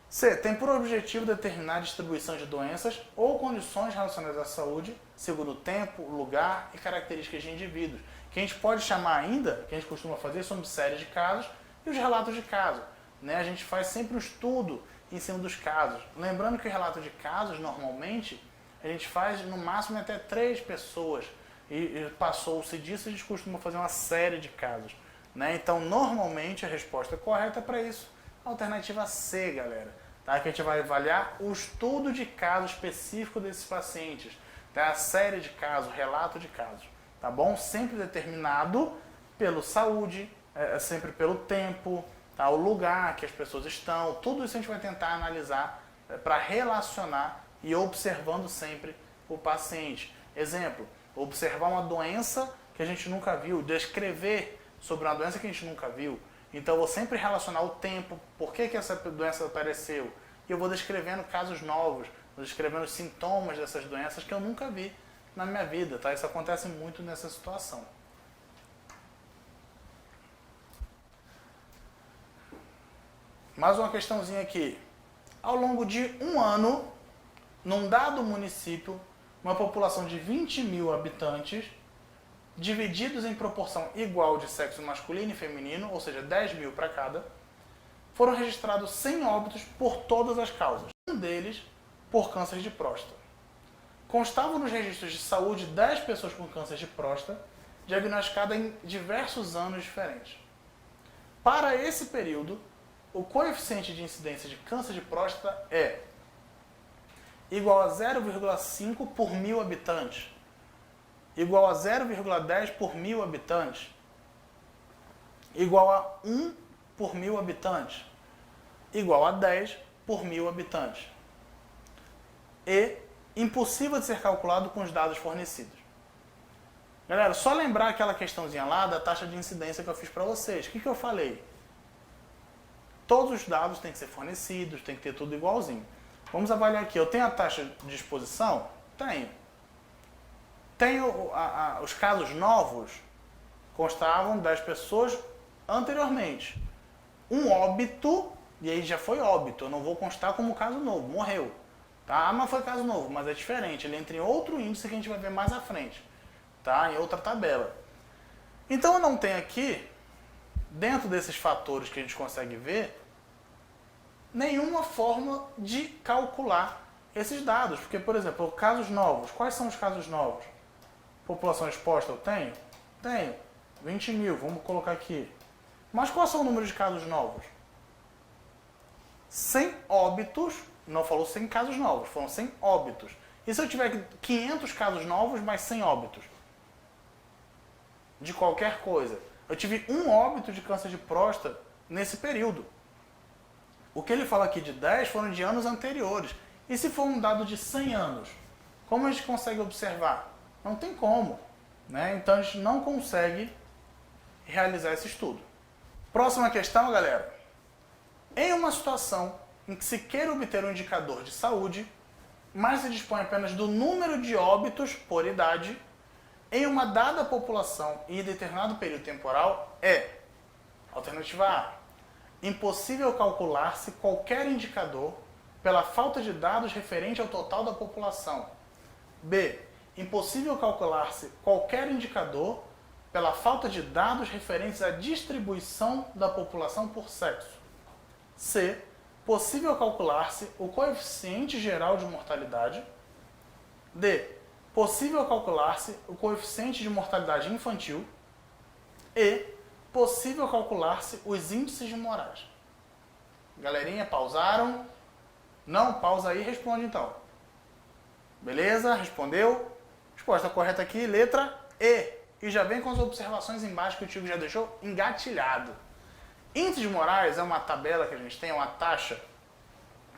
C. Tem por objetivo determinar a distribuição de doenças ou condições relacionadas à saúde, segundo o tempo, lugar e características de indivíduos, que a gente pode chamar ainda, que a gente costuma fazer, sobre séries de casos e os relatos de casos. Né? A gente faz sempre um estudo em cima dos casos. Lembrando que o relato de casos, normalmente, a gente faz no máximo até 3 pessoas. E passou-se disso, a gente costuma fazer uma série de casos. Né? Então, normalmente, a resposta correta para isso, alternativa C, galera. Tá? Que a gente vai avaliar o estudo de caso específico desses pacientes. Tá? A série de casos, relato de casos. Tá bom? Sempre determinado pela saúde, sempre pelo tempo, tá? O lugar que as pessoas estão. Tudo isso a gente vai tentar analisar para relacionar e observando sempre o paciente. Exemplo, observar uma doença que a gente nunca viu, descrever sobre uma doença que a gente nunca viu. Então eu vou sempre relacionar o tempo, por que essa doença apareceu. E eu vou descrevendo casos novos, vou descrevendo os sintomas dessas doenças que eu nunca vi na minha vida. Tá? Isso acontece muito nessa situação. Mais uma questãozinha aqui. Ao longo de um ano, num dado município, uma população de 20.000 habitantes, divididos em proporção igual de sexo masculino e feminino, ou seja, 10.000 para cada, foram registrados 100 óbitos por todas as causas, um deles por câncer de próstata. Constavam nos registros de saúde 10 pessoas com câncer de próstata, diagnosticadas em diversos anos diferentes. Para esse período, o coeficiente de incidência de câncer de próstata é igual a 0,5 por 1.000 habitantes, igual a 0,10 por 1.000 habitantes, igual a 1 por 1.000 habitantes, igual a 10 por 1.000 habitantes. E impossível de ser calculado com os dados fornecidos. Galera, só lembrar aquela questãozinha lá da taxa de incidência que eu fiz para vocês. O que eu falei? Todos os dados têm que ser fornecidos, tem que ter tudo igualzinho. Vamos avaliar aqui. Eu tenho a taxa de exposição? Tenho. Tenho os casos novos? Constavam 10 pessoas anteriormente. Um óbito, e aí já foi óbito. Eu não vou constar como caso novo, morreu. Tá? Mas foi caso novo, mas é diferente. Ele entra em outro índice que a gente vai ver mais à frente. Tá? Em outra tabela. Então eu não tenho aqui, dentro desses fatores que a gente consegue ver, nenhuma forma de calcular esses dados. Porque, por exemplo, casos novos. Quais são os casos novos? População exposta eu tenho? Tenho. 20.000, vamos colocar aqui. Mas qual são o número de casos novos? 100 óbitos, não falou 100 casos novos, foram 100 óbitos. E se eu tiver 500 casos novos, mais 100 óbitos? De qualquer coisa. Eu tive um óbito de câncer de próstata nesse período. O que ele fala aqui de 10 foram de anos anteriores. E se for um dado de 100 anos? Como a gente consegue observar? Não tem como. Né? Então a gente não consegue realizar esse estudo. Próxima questão, galera. Em uma situação em que se queira obter um indicador de saúde, mas se dispõe apenas do número de óbitos por idade, em uma dada população e em determinado período temporal, é: alternativa A, impossível calcular-se qualquer indicador pela falta de dados referente ao total da população. B, impossível calcular-se qualquer indicador pela falta de dados referentes à distribuição da população por sexo. C, possível calcular-se o coeficiente geral de mortalidade. D, possível calcular-se o coeficiente de mortalidade infantil. E, possível calcular-se os índices de Moraes. Galerinha, pausaram? Não? Pausa aí e responde então. Beleza? Respondeu? Resposta correta aqui, letra E. E já vem com as observações embaixo que o Tiago já deixou engatilhado. Índice de Moraes é uma tabela que a gente tem, é uma taxa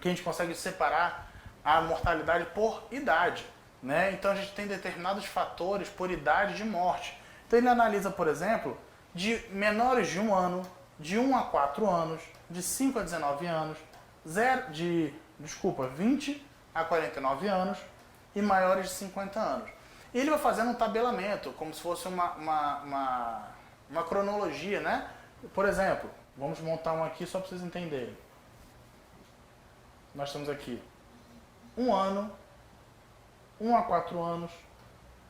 que a gente consegue separar a mortalidade por idade, né? Então a gente tem determinados fatores por idade de morte. Então ele analisa, por exemplo, de menores de 1 ano, de 1 a 4 anos, de 5 a 19 anos, 20 a 49 anos e maiores de 50 anos. E ele vai fazendo um tabelamento, como se fosse uma cronologia, né? Por exemplo, vamos montar um aqui só para vocês entenderem. Nós temos aqui 1 ano, 1 a 4 anos,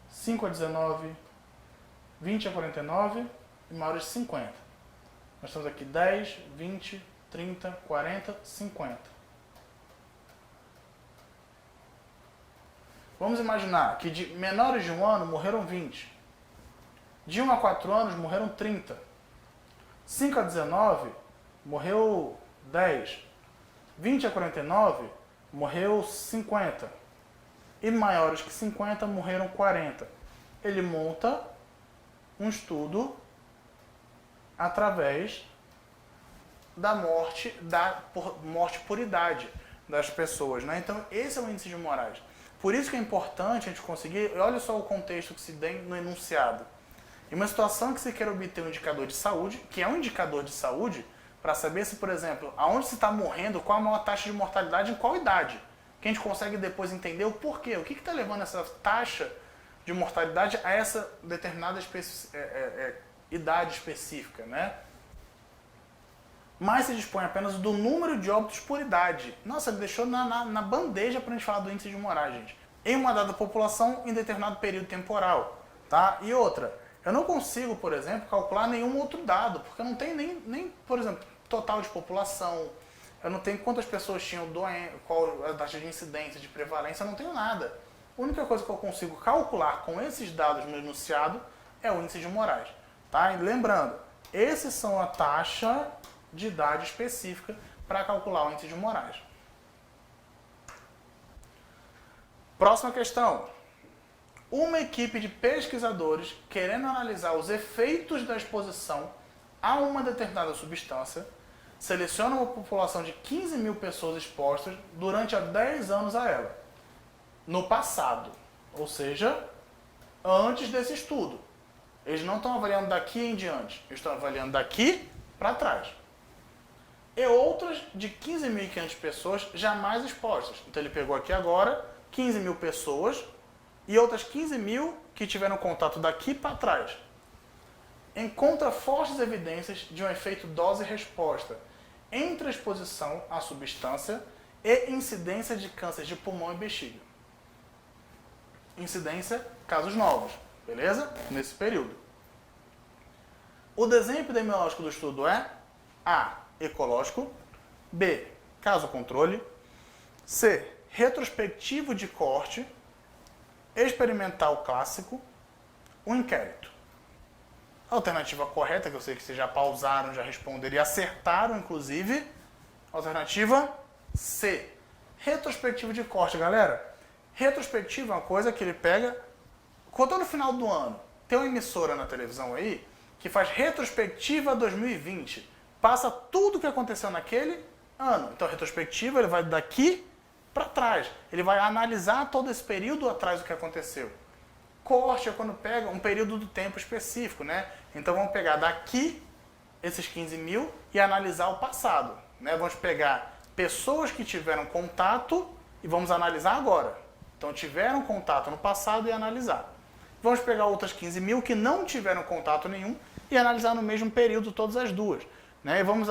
5 a 19, 20 a 49 e maiores de 50. Nós temos aqui 10, 20, 30, 40, 50. Vamos imaginar que de menores de 1 ano morreram 20. De 1 a 4 anos morreram 30. 5 a 19 morreu 10. 20 a 49 morreu 50. E maiores que 50 morreram 40. Ele monta um estudo através da morte por idade das pessoas, né? Então esse é o índice de Moraes. Por isso que é importante a gente conseguir, olha só o contexto que se tem no enunciado. Em uma situação que se quer obter um indicador de saúde, que é um indicador de saúde, para saber se, por exemplo, aonde se está morrendo, qual a maior taxa de mortalidade, em qual idade. Que a gente consegue depois entender o porquê, o que está levando essa taxa de mortalidade a essa determinada idade específica, né? Mas se dispõe apenas do número de óbitos por idade. Nossa, ele deixou na bandeja para a gente falar do índice de Moraes, gente. Em uma dada população, em determinado período temporal. Tá? E outra, eu não consigo, por exemplo, calcular nenhum outro dado, porque eu não tenho nem, por exemplo, total de população, eu não tenho quantas pessoas tinham qual a taxa de incidência, de prevalência, eu não tenho nada. A única coisa que eu consigo calcular com esses dados no enunciado é o índice de Moraes. Tá? E lembrando, esses são a taxa de idade específica para calcular o índice de Moraes. Próxima questão. Uma equipe de pesquisadores querendo analisar os efeitos da exposição a uma determinada substância seleciona uma população de 15 mil pessoas expostas durante 10 anos a ela, no passado, ou seja, antes desse estudo. Eles não estão avaliando daqui em diante, eles estão avaliando daqui para trás. E outras de 15.500 pessoas jamais expostas. Então ele pegou aqui agora 15 mil pessoas e outras 15 mil que tiveram contato daqui para trás. Encontra fortes evidências de um efeito dose-resposta entre a exposição à substância e incidência de câncer de pulmão e bexiga. Incidência, casos novos, beleza? Nesse período. O desenho epidemiológico do estudo é A. Ecológico, B. Caso controle, C. Retrospectivo de corte, experimental clássico, um inquérito. A alternativa correta, que eu sei que vocês já pausaram, já responderam e acertaram, inclusive, alternativa C. Retrospectivo de corte, galera. Retrospectivo é uma coisa que ele pega, quando no final do ano, tem uma emissora na televisão aí, que faz retrospectiva 2020. Passa tudo o que aconteceu naquele ano. Então, retrospectiva, ele vai daqui para trás. Ele vai analisar todo esse período atrás do que aconteceu. Corte é quando pega um período do tempo específico, né? Então, vamos pegar daqui esses 15 mil e analisar o passado, né? Vamos pegar pessoas que tiveram contato e vamos analisar agora. Então, tiveram contato no passado e analisar. Vamos pegar outras 15 mil que não tiveram contato nenhum e analisar no mesmo período todas as duas. Né? E vamos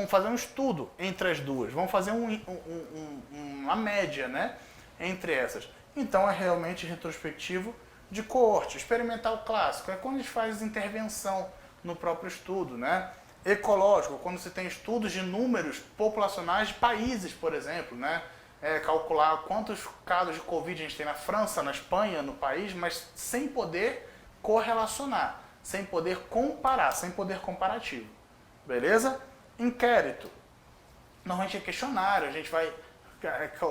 fazer um estudo entre as duas. Vamos fazer uma média, né, entre essas. Então é realmente retrospectivo de corte. Experimental clássico é quando a gente faz intervenção no próprio estudo. Né? Ecológico, quando se tem estudos de números populacionais de países, por exemplo. Né? Calcular quantos casos de Covid a gente tem na França, na Espanha, no país, mas sem poder correlacionar, sem poder comparar, sem poder comparativo. Beleza? Inquérito. Normalmente é questionário, a gente vai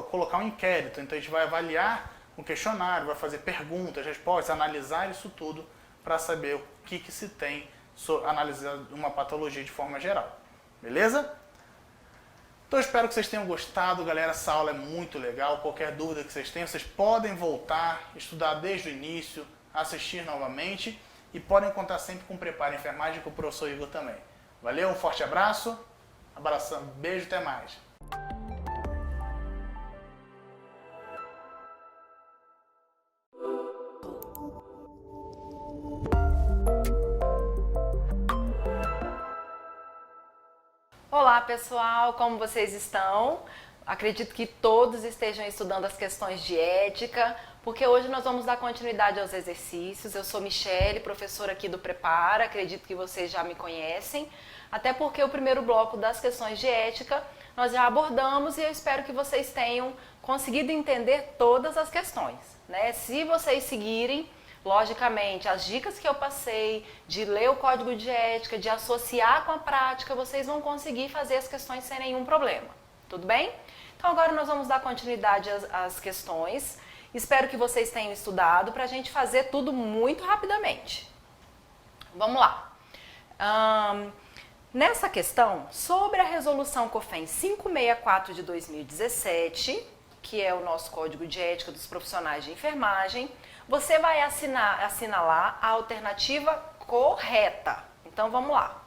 colocar um inquérito, então a gente vai avaliar o questionário, vai fazer perguntas, respostas, analisar isso tudo para saber o que se tem, analisar uma patologia de forma geral. Beleza? Então eu espero que vocês tenham gostado, galera. Essa aula é muito legal. Qualquer dúvida que vocês tenham, vocês podem voltar, estudar desde o início, assistir novamente e podem contar sempre com o Prepara Enfermagem com o professor Igor também. Valeu, um forte abraço, abração, beijo, até mais. Olá pessoal, como vocês estão? Acredito que todos estejam estudando as questões de ética, porque hoje nós vamos dar continuidade aos exercícios. Eu sou Michele, professora aqui do Prepara, acredito que vocês já me conhecem, até porque o primeiro bloco das questões de ética nós já abordamos e eu espero que vocês tenham conseguido entender todas as questões, né? Se vocês seguirem, logicamente, as dicas que eu passei de ler o código de ética, de associar com a prática, vocês vão conseguir fazer as questões sem nenhum problema. Tudo bem? Então agora nós vamos dar continuidade às questões. Espero que vocês tenham estudado para a gente fazer tudo muito rapidamente. Vamos lá. Nessa questão, sobre a resolução COFEN 564 de 2017, que é o nosso código de ética dos profissionais de enfermagem, você vai assinalar a alternativa correta. Então vamos lá.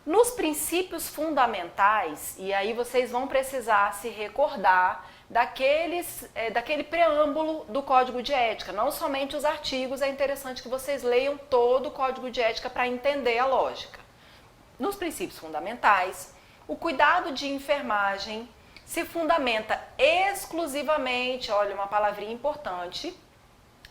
Nos princípios fundamentais, e aí vocês vão precisar se recordar daquele preâmbulo do Código de Ética, não somente os artigos, é interessante que vocês leiam todo o Código de Ética para entender a lógica. Nos princípios fundamentais, o cuidado de enfermagem se fundamenta exclusivamente, olha uma palavrinha importante,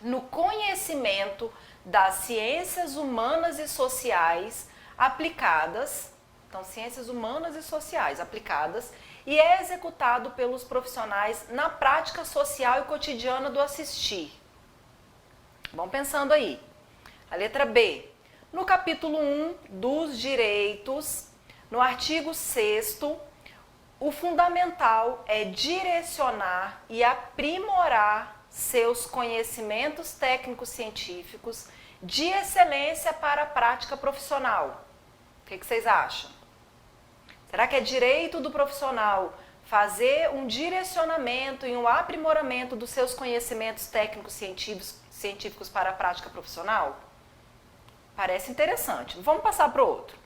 no conhecimento das ciências humanas e sociais aplicadas, então ciências humanas e sociais aplicadas, e é executado pelos profissionais na prática social e cotidiana do assistir. Vão pensando aí. A letra B. No capítulo 1 dos direitos, no artigo 6º, o fundamental é direcionar e aprimorar seus conhecimentos técnicos científicos de excelência para a prática profissional. O que vocês acham? Será que é direito do profissional fazer um direcionamento e um aprimoramento dos seus conhecimentos técnicos científicos para a prática profissional? Parece interessante. Vamos passar para o outro.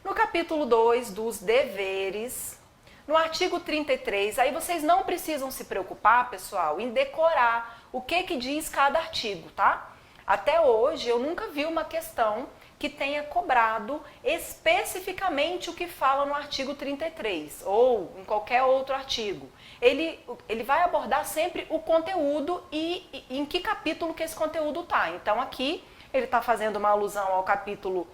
No capítulo 2 dos deveres, no artigo 33, aí vocês não precisam se preocupar, pessoal, em decorar o que diz cada artigo, tá? Até hoje eu nunca vi uma questão que tenha cobrado especificamente o que fala no artigo 33 ou em qualquer outro artigo. Ele vai abordar sempre o conteúdo e em que capítulo que esse conteúdo está. Então aqui ele está fazendo uma alusão ao capítulo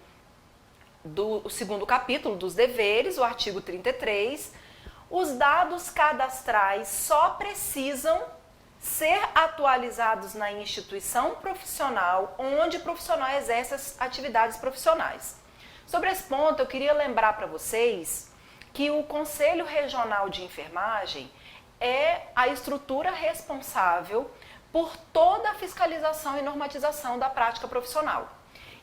o segundo capítulo dos deveres, o artigo 33. Os dados cadastrais só precisam ser atualizados na instituição profissional onde o profissional exerce as atividades profissionais. Sobre esse ponto, eu queria lembrar para vocês que o Conselho Regional de Enfermagem é a estrutura responsável por toda a fiscalização e normatização da prática profissional.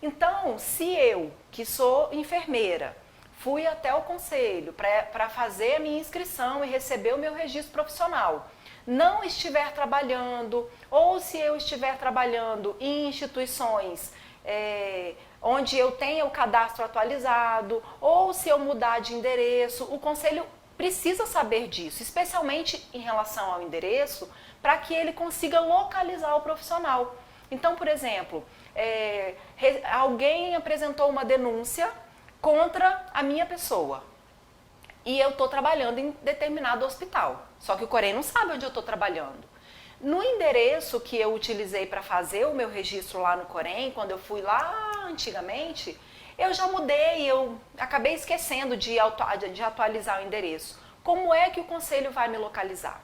Então, se eu, que sou enfermeira, fui até o conselho para fazer a minha inscrição e receber o meu registro profissional, não estiver trabalhando, ou se eu estiver trabalhando em instituições onde eu tenha o cadastro atualizado, ou se eu mudar de endereço, o conselho precisa saber disso, especialmente em relação ao endereço, para que ele consiga localizar o profissional. Então, por exemplo, alguém apresentou uma denúncia contra a minha pessoa e eu estou trabalhando em determinado hospital, só que o Corém não sabe onde eu estou trabalhando. No endereço que eu utilizei para fazer o meu registro lá no Corém, quando eu fui lá antigamente, eu já mudei, eu acabei esquecendo de atualizar o endereço. Como é que o conselho vai me localizar?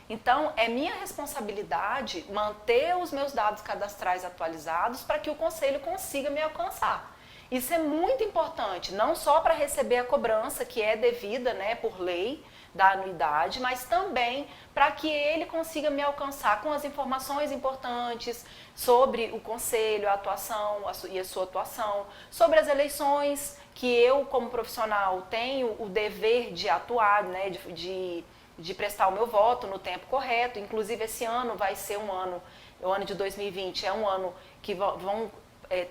Então, é minha responsabilidade manter os meus dados cadastrais atualizados para que o conselho consiga me alcançar. Isso é muito importante, não só para receber a cobrança que é devida, né, por lei da anuidade, mas também para que ele consiga me alcançar com as informações importantes sobre o conselho, a atuação e a sua atuação, sobre as eleições que eu, como profissional, tenho o dever de atuar, né, de prestar o meu voto no tempo correto. Inclusive, esse ano vai ser um ano, o ano de 2020 é um ano que vão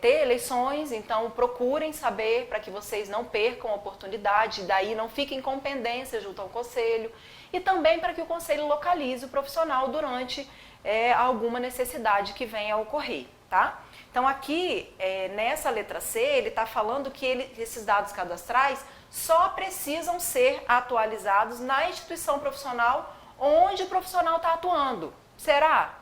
ter eleições, então procurem saber para que vocês não percam a oportunidade, daí não fiquem com pendência junto ao conselho, e também para que o conselho localize o profissional durante alguma necessidade que venha a ocorrer, tá? Então aqui, nessa letra C, ele está falando que esses dados cadastrais só precisam ser atualizados na instituição profissional onde o profissional está atuando. Será?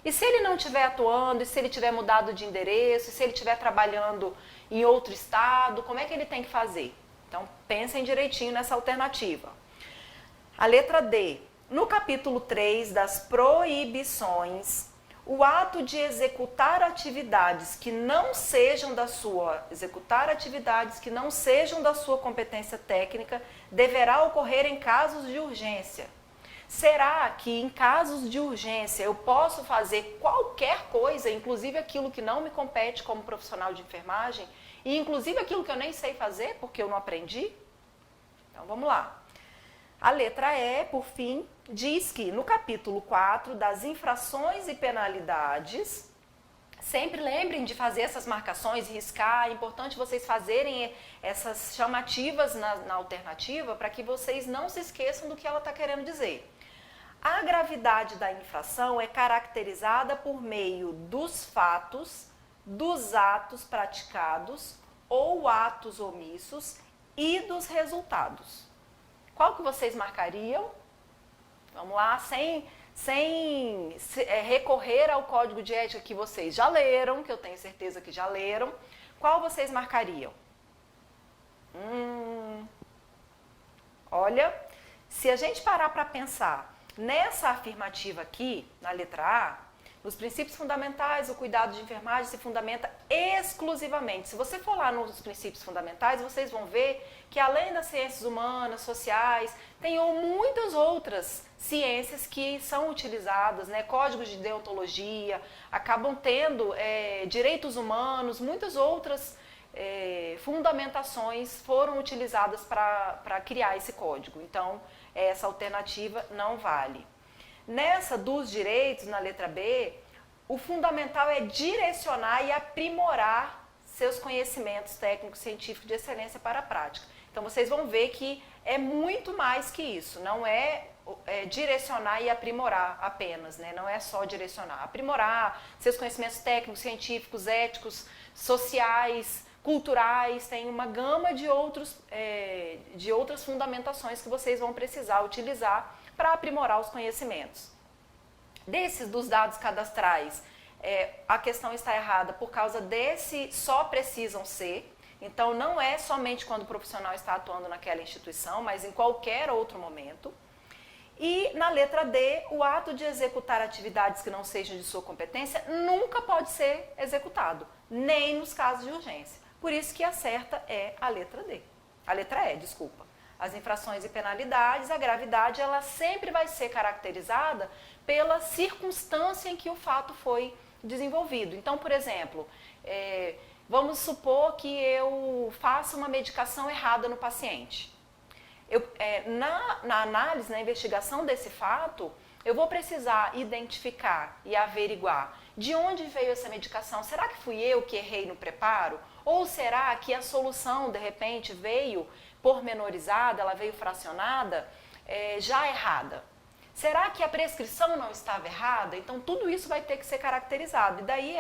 E se ele não estiver atuando, e se ele tiver mudado de endereço, e se ele estiver trabalhando em outro estado, como é que ele tem que fazer? Então, pensem direitinho nessa alternativa. A letra D. No capítulo 3 das proibições, o ato de executar atividades que não sejam da sua competência técnica deverá ocorrer em casos de urgência. Será que em casos de urgência eu posso fazer qualquer coisa, inclusive aquilo que não me compete como profissional de enfermagem, e inclusive aquilo que eu nem sei fazer porque eu não aprendi? Então vamos lá. A letra E, por fim, diz que no capítulo 4 das infrações e penalidades, sempre lembrem de fazer essas marcações, riscar, é importante vocês fazerem essas chamativas na alternativa para que vocês não se esqueçam do que ela está querendo dizer. A gravidade da infração é caracterizada por meio dos fatos, dos atos praticados ou atos omissos e dos resultados. Qual que vocês marcariam? Vamos lá, sem recorrer ao código de ética que vocês já leram, que eu tenho certeza que já leram. Qual vocês marcariam? Olha, se a gente parar para pensar nessa afirmativa aqui, na letra A, nos princípios fundamentais, o cuidado de enfermagem se fundamenta exclusivamente. Se você for lá nos princípios fundamentais, vocês vão ver que além das ciências humanas, sociais, tem muitas outras ciências que são utilizadas, né? Códigos de deontologia, acabam tendo direitos humanos, muitas outras fundamentações foram utilizadas para criar esse código. Então, essa alternativa não vale. Nessa dos direitos, na letra B, o fundamental é direcionar e aprimorar seus conhecimentos técnicos científicos de excelência para a prática. Então, vocês vão ver que é muito mais que isso, não é direcionar e aprimorar apenas, né? Não é só direcionar, aprimorar seus conhecimentos técnicos, científicos, éticos, sociais, culturais, tem uma gama de outras fundamentações que vocês vão precisar utilizar para aprimorar os conhecimentos. Dos dados cadastrais, a questão está errada por causa desse só precisam ser. Então, não é somente quando o profissional está atuando naquela instituição, mas em qualquer outro momento. E na letra D, o ato de executar atividades que não sejam de sua competência nunca pode ser executado, nem nos casos de urgência. Por isso que a certa é a letra D. A letra E, desculpa. As infrações e penalidades, a gravidade, ela sempre vai ser caracterizada pela circunstância em que o fato foi desenvolvido. Então, por exemplo, vamos supor que eu faça uma medicação errada no paciente. Na análise, na investigação desse fato, eu vou precisar identificar e averiguar de onde veio essa medicação. Será que fui eu que errei no preparo? Ou será que a solução, de repente, veio pormenorizada, ela veio fracionada, já errada? Será que a prescrição não estava errada? Então, tudo isso vai ter que ser caracterizado. E daí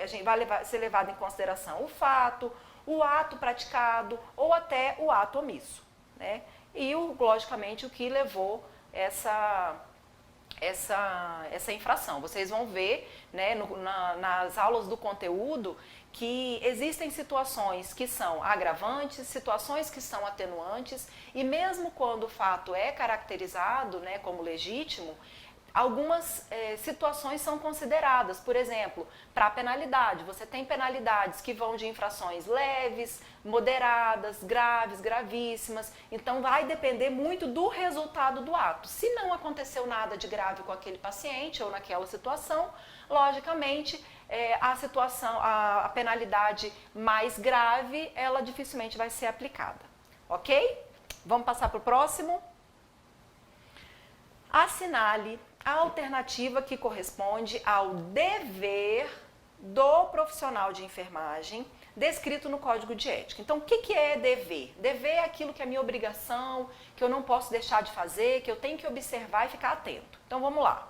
a gente vai ser levado em consideração o fato, o ato praticado ou até o ato omisso, né? E, logicamente, o que levou essa infração. Vocês vão ver, né, nas aulas do conteúdo que existem situações que são agravantes, situações que são atenuantes, e mesmo quando o fato é caracterizado, né, como legítimo, algumas situações são consideradas. Por exemplo, para a penalidade, você tem penalidades que vão de infrações leves, moderadas, graves, gravíssimas. Então vai depender muito do resultado do ato. Se não aconteceu nada de grave com aquele paciente ou naquela situação, logicamente a penalidade mais grave, ela dificilmente vai ser aplicada. Ok? Vamos passar para o próximo? Assinale a alternativa que corresponde ao dever do profissional de enfermagem descrito no Código de Ética. Então, o que é dever? Dever é aquilo que é minha obrigação, que eu não posso deixar de fazer, que eu tenho que observar e ficar atento. Então, vamos lá.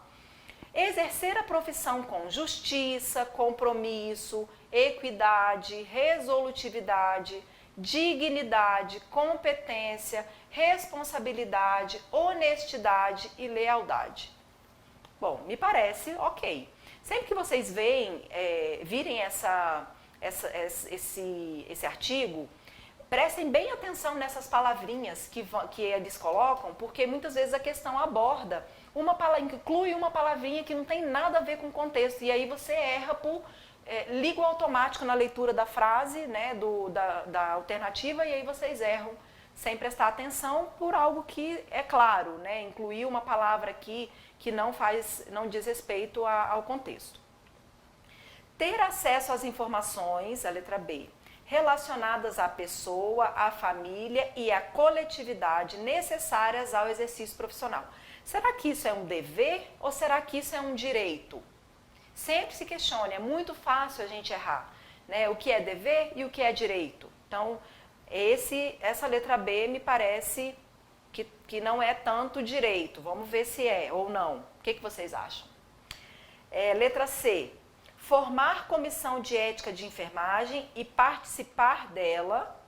Exercer a profissão com justiça, compromisso, equidade, resolutividade, dignidade, competência, responsabilidade, honestidade e lealdade. Bom, me parece ok. Sempre que vocês virem esse artigo, prestem bem atenção nessas palavrinhas que eles colocam, porque muitas vezes a questão aborda inclui uma palavrinha que não tem nada a ver com o contexto, e aí você erra por ligo automático na leitura da frase, né, da alternativa, e aí vocês erram sem prestar atenção por algo que é claro, né, incluir uma palavra aqui que não diz respeito ao contexto. Ter acesso às informações, a letra B, relacionadas à pessoa, à família e à coletividade necessárias ao exercício profissional. Será que isso é um dever ou será que isso é um direito? Sempre se questione, é muito fácil a gente errar, né? O que é dever e o que é direito. Então, essa letra B me parece que não é tanto direito. Vamos ver se é ou não. O que vocês acham? Letra C. Formar comissão de ética de enfermagem e participar dela,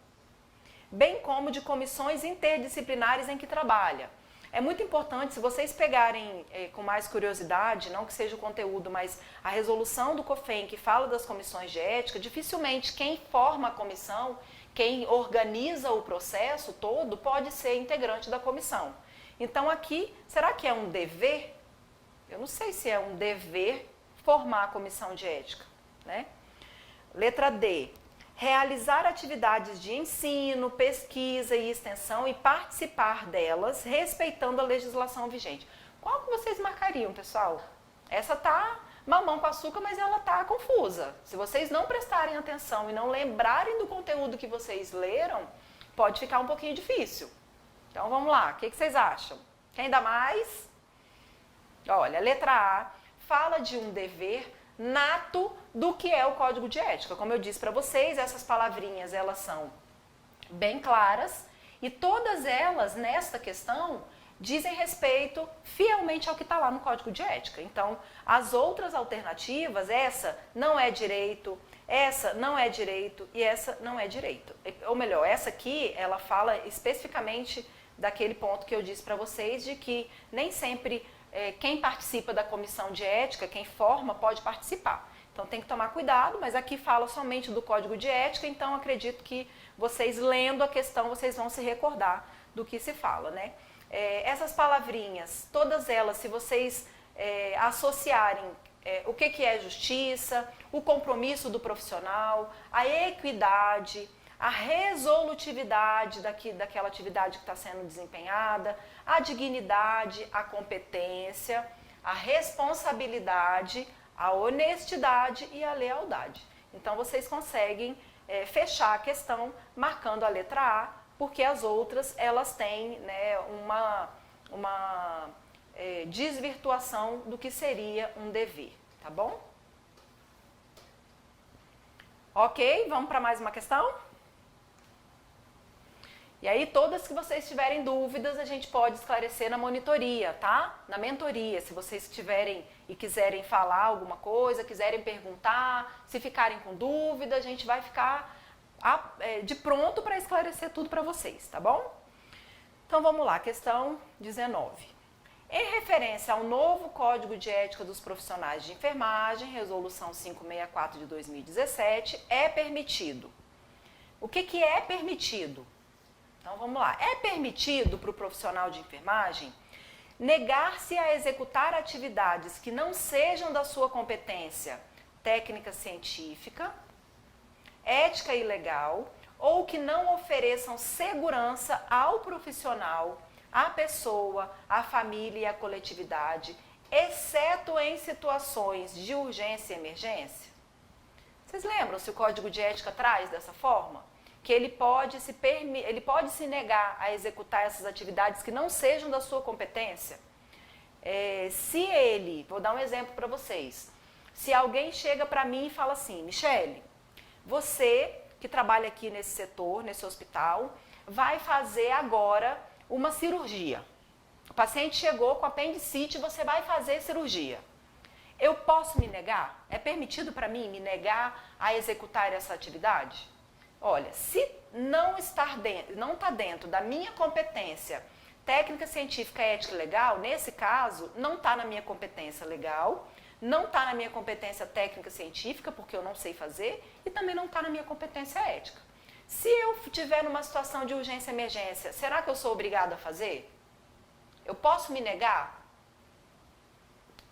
bem como de comissões interdisciplinares em que trabalha. É muito importante, se vocês pegarem com mais curiosidade, não que seja o conteúdo, mas a resolução do COFEM que fala das comissões de ética, dificilmente quem forma a comissão, quem organiza o processo todo, pode ser integrante da comissão. Então aqui, será que é um dever? Eu não sei se é um dever formar a comissão de ética, né? Letra D. Realizar atividades de ensino, pesquisa e extensão e participar delas, respeitando a legislação vigente. Qual que vocês marcariam, pessoal? Essa tá mamão com açúcar, mas ela tá confusa. Se vocês não prestarem atenção e não lembrarem do conteúdo que vocês leram, pode ficar um pouquinho difícil. Então vamos lá, o que vocês acham? Quem dá mais? Olha, a letra A fala de um dever nato do que é o Código de Ética. Como eu disse para vocês, essas palavrinhas elas são bem claras e todas elas, nesta questão, dizem respeito fielmente ao que está lá no Código de Ética. Então, as outras alternativas, essa não é direito, essa não é direito e essa não é direito. Ou melhor, essa aqui, ela fala especificamente daquele ponto que eu disse para vocês, de que nem sempre quem participa da comissão de ética, quem forma, pode participar. Então tem que tomar cuidado, mas aqui fala somente do Código de Ética, então acredito que vocês lendo a questão, vocês vão se recordar do que se fala, né? Essas palavrinhas, todas elas, se vocês associarem o que é justiça, o compromisso do profissional, a equidade, a resolutividade daquela atividade que está sendo desempenhada, a dignidade, a competência, a responsabilidade, a honestidade e a lealdade. Então vocês conseguem fechar a questão marcando a letra A, porque as outras elas têm, né, uma desvirtuação do que seria um dever, tá bom? Ok, vamos para mais uma questão? E aí, todas que vocês tiverem dúvidas, a gente pode esclarecer na monitoria, tá? Na mentoria, se vocês tiverem e quiserem falar alguma coisa, quiserem perguntar, se ficarem com dúvida, a gente vai ficar de pronto para esclarecer tudo para vocês, tá bom? Então, vamos lá, questão 19. Em referência ao novo Código de Ética dos Profissionais de Enfermagem, Resolução 564 de 2017, é permitido. O que é permitido? Então vamos lá, é permitido para o profissional de enfermagem negar-se a executar atividades que não sejam da sua competência técnica científica, ética e legal, ou que não ofereçam segurança ao profissional, à pessoa, à família e à coletividade, exceto em situações de urgência e emergência. Vocês lembram se o Código de Ética traz dessa forma? Que ele pode se negar a executar essas atividades que não sejam da sua competência. Se ele, vou dar um exemplo para vocês, se alguém chega para mim e fala assim, Michele, você que trabalha aqui nesse setor, nesse hospital, vai fazer agora uma cirurgia. O paciente chegou com apendicite e você vai fazer cirurgia. Eu posso me negar? É permitido para mim me negar a executar essa atividade? Olha, se não está dentro da minha competência técnica, científica, ética e legal, nesse caso, não está na minha competência legal, não está na minha competência técnica, científica, porque eu não sei fazer, e também não está na minha competência ética. Se eu estiver numa situação de urgência e emergência, será que eu sou obrigada a fazer? Eu posso me negar?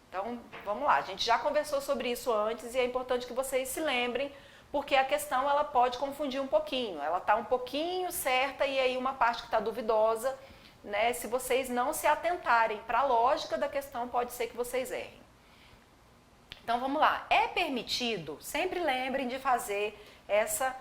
Então, vamos lá. A gente já conversou sobre isso antes e é importante que vocês se lembrem, porque a questão ela pode confundir um pouquinho. Ela está um pouquinho certa e aí uma parte que está duvidosa, né? Se vocês não se atentarem para a lógica da questão, pode ser que vocês errem. Então, vamos lá. É permitido, sempre lembrem de fazer essa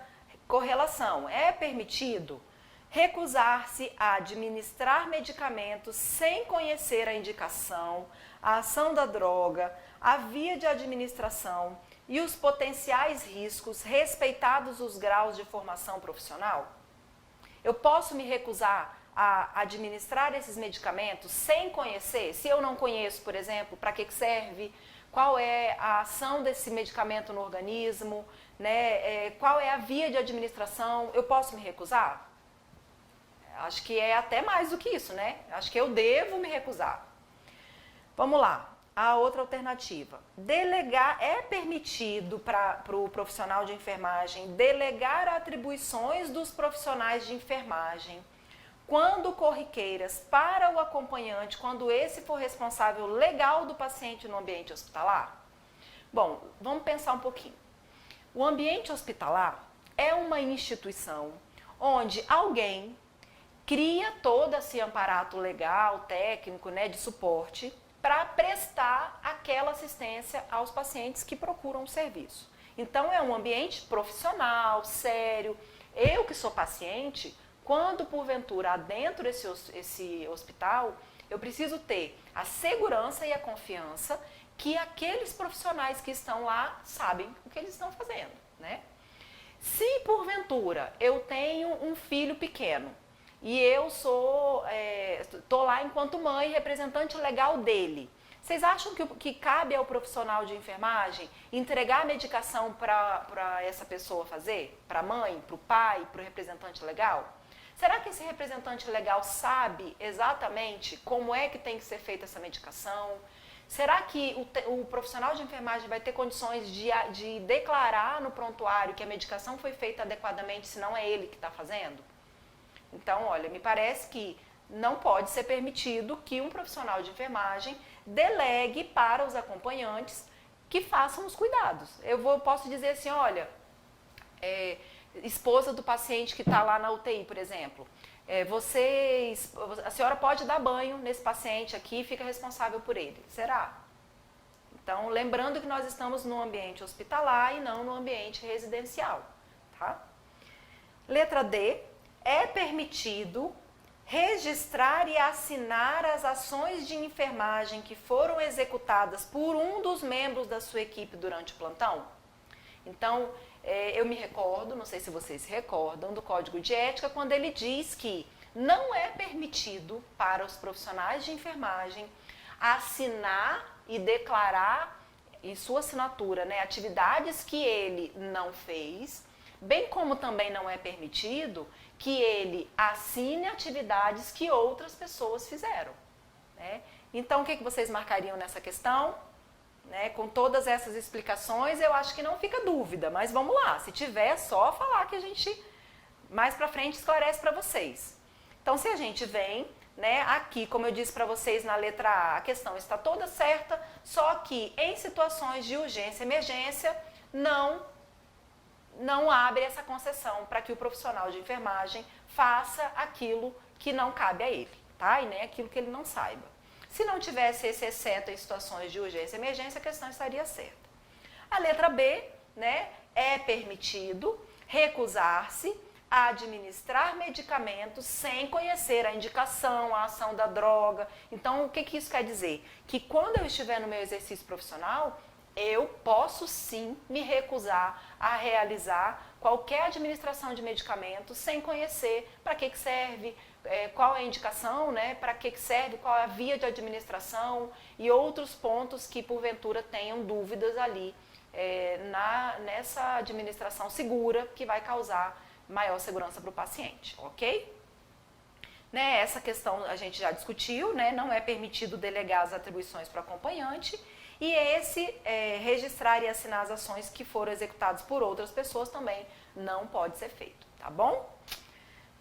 correlação. É permitido recusar-se a administrar medicamentos sem conhecer a indicação, a ação da droga, a via de administração e os potenciais riscos, respeitados os graus de formação profissional? Eu posso me recusar a administrar esses medicamentos sem conhecer? Se eu não conheço, por exemplo, para que serve, qual é a ação desse medicamento no organismo, né? Qual é a via de administração, eu posso me recusar? Acho que é até mais do que isso, né? Acho que eu devo me recusar. Vamos lá. A outra alternativa, delegar, é permitido para o profissional de enfermagem delegar atribuições dos profissionais de enfermagem quando corriqueiras para o acompanhante, quando esse for responsável legal do paciente no ambiente hospitalar? Bom, vamos pensar um pouquinho. O ambiente hospitalar é uma instituição onde alguém cria todo esse aparato legal, técnico, né, de suporte, para prestar aquela assistência aos pacientes que procuram o serviço. Então, é um ambiente profissional, sério. Eu que sou paciente, quando porventura adentro esse hospital, eu preciso ter a segurança e a confiança que aqueles profissionais que estão lá sabem o que eles estão fazendo, né? Se porventura eu tenho um filho pequeno, e eu tô lá enquanto mãe, representante legal dele. Vocês acham que cabe ao profissional de enfermagem entregar a medicação para essa pessoa fazer? Para a mãe, para o pai, para o representante legal? Será que esse representante legal sabe exatamente como é que tem que ser feita essa medicação? Será que o profissional de enfermagem vai ter condições de declarar no prontuário que a medicação foi feita adequadamente, se não é ele que está fazendo? Então, olha, me parece que não pode ser permitido que um profissional de enfermagem delegue para os acompanhantes que façam os cuidados. Posso dizer assim, olha, esposa do paciente que está lá na UTI, por exemplo, a senhora pode dar banho nesse paciente aqui e fica responsável por ele. Será? Então, lembrando que nós estamos no ambiente hospitalar e não no ambiente residencial, tá? Letra D. É permitido registrar e assinar as ações de enfermagem que foram executadas por um dos membros da sua equipe durante o plantão? Então, eu me recordo, não sei se vocês se recordam, do Código de Ética, quando ele diz que não é permitido para os profissionais de enfermagem assinar e declarar em sua assinatura, né, atividades que ele não fez, bem como também não é permitido que ele assine atividades que outras pessoas fizeram, né? Então, o que vocês marcariam nessa questão? Né? Com todas essas explicações, eu acho que não fica dúvida, mas vamos lá. Se tiver, é só falar que a gente, mais pra frente, esclarece para vocês. Então, se a gente vem né? Aqui, como eu disse para vocês na letra A, a questão está toda certa, só que em situações de urgência e emergência, não abre essa concessão para que o profissional de enfermagem faça aquilo que não cabe a ele, tá? E nem aquilo que ele não saiba. Se não tivesse esse exceto em situações de urgência e emergência, a questão estaria certa. A letra B, né, é permitido recusar-se a administrar medicamentos sem conhecer a indicação, a ação da droga. Então, o que isso quer dizer? Que quando eu estiver no meu exercício profissional, eu posso sim me recusar a realizar qualquer administração de medicamentos sem conhecer para que serve, qual é a indicação, né, para que serve, qual é a via de administração e outros pontos que porventura tenham dúvidas ali nessa administração segura que vai causar maior segurança para o paciente, ok? Né, essa questão a gente já discutiu, né, não é permitido delegar as atribuições para o acompanhante e registrar e assinar as ações que foram executadas por outras pessoas também não pode ser feito, tá bom?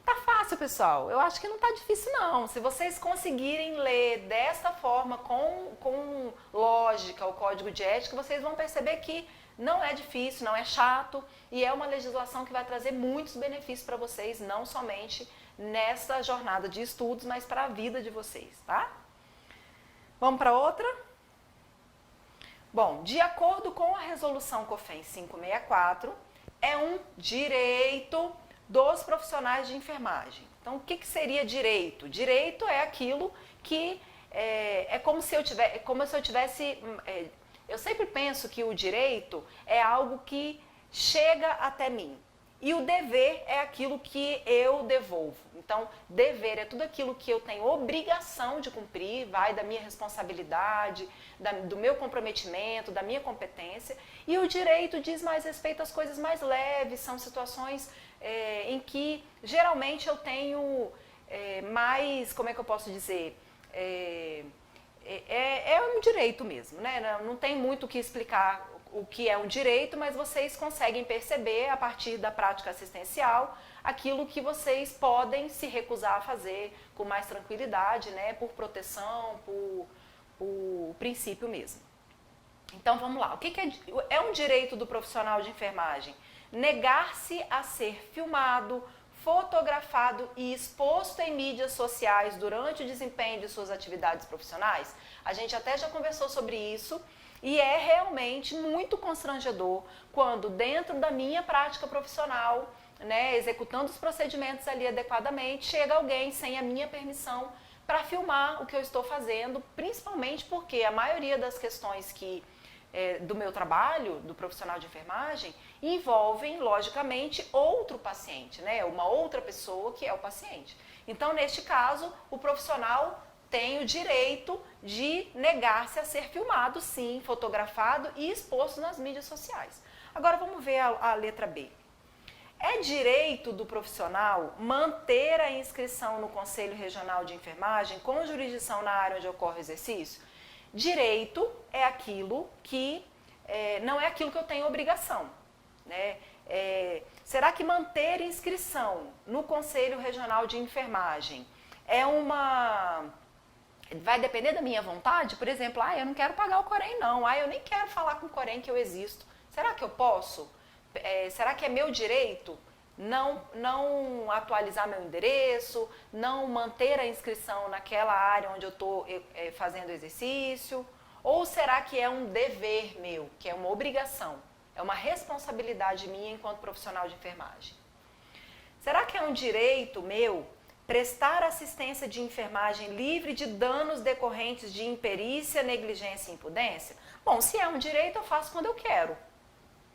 Tá fácil, pessoal. Eu acho que não tá difícil, não. Se vocês conseguirem ler desta forma, com lógica, o código de ética, vocês vão perceber que não é difícil, não é chato e é uma legislação que vai trazer muitos benefícios para vocês, não somente nessa jornada de estudos, mas para a vida de vocês, tá? Vamos para outra? Bom, de acordo com a resolução COFEN 564, é um direito dos profissionais de enfermagem. Então, o que seria direito? Direito é aquilo que como se eu tivesse... eu sempre penso que o direito é algo que chega até mim. E o dever é aquilo que eu devolvo. Então, dever é tudo aquilo que eu tenho obrigação de cumprir, vai da minha responsabilidade, do meu comprometimento, da minha competência. E o direito diz mais respeito às coisas mais leves, são situações em que geralmente eu tenho mais, como é que eu posso dizer, é um direito mesmo, né? Não tem muito o que explicar o que é um direito, mas vocês conseguem perceber a partir da prática assistencial aquilo que vocês podem se recusar a fazer com mais tranquilidade, né? Por proteção, por princípio mesmo. Então vamos lá, o que é um direito do profissional de enfermagem? Negar-se a ser filmado, fotografado e exposto em mídias sociais durante o desempenho de suas atividades profissionais. A gente até já conversou sobre isso e é realmente muito constrangedor quando dentro da minha prática profissional, né, executando os procedimentos ali adequadamente, chega alguém sem a minha permissão para filmar o que eu estou fazendo, principalmente porque a maioria das questões do meu trabalho, do profissional de enfermagem, envolvem, logicamente, outro paciente, né? Uma outra pessoa que é o paciente. Então, neste caso, o profissional tem o direito de negar-se a ser filmado, sim, fotografado e exposto nas mídias sociais. Agora, vamos ver a letra B. É direito do profissional manter a inscrição no Conselho Regional de Enfermagem com jurisdição na área onde ocorre o exercício? Direito é aquilo que não é aquilo que eu tenho obrigação, né? Será que manter inscrição no Conselho Regional de Enfermagem vai depender da minha vontade? Por exemplo, eu não quero pagar o Corém não, eu nem quero falar com o Corém que eu existo. Será que eu posso? Será que é meu direito não atualizar meu endereço, não manter a inscrição naquela área onde eu estou fazendo exercício? Ou será que é um dever meu, que é uma obrigação, é uma responsabilidade minha enquanto profissional de enfermagem? Será que é um direito meu prestar assistência de enfermagem livre de danos decorrentes de imperícia, negligência e impudência? Bom, se é um direito, eu faço quando eu quero.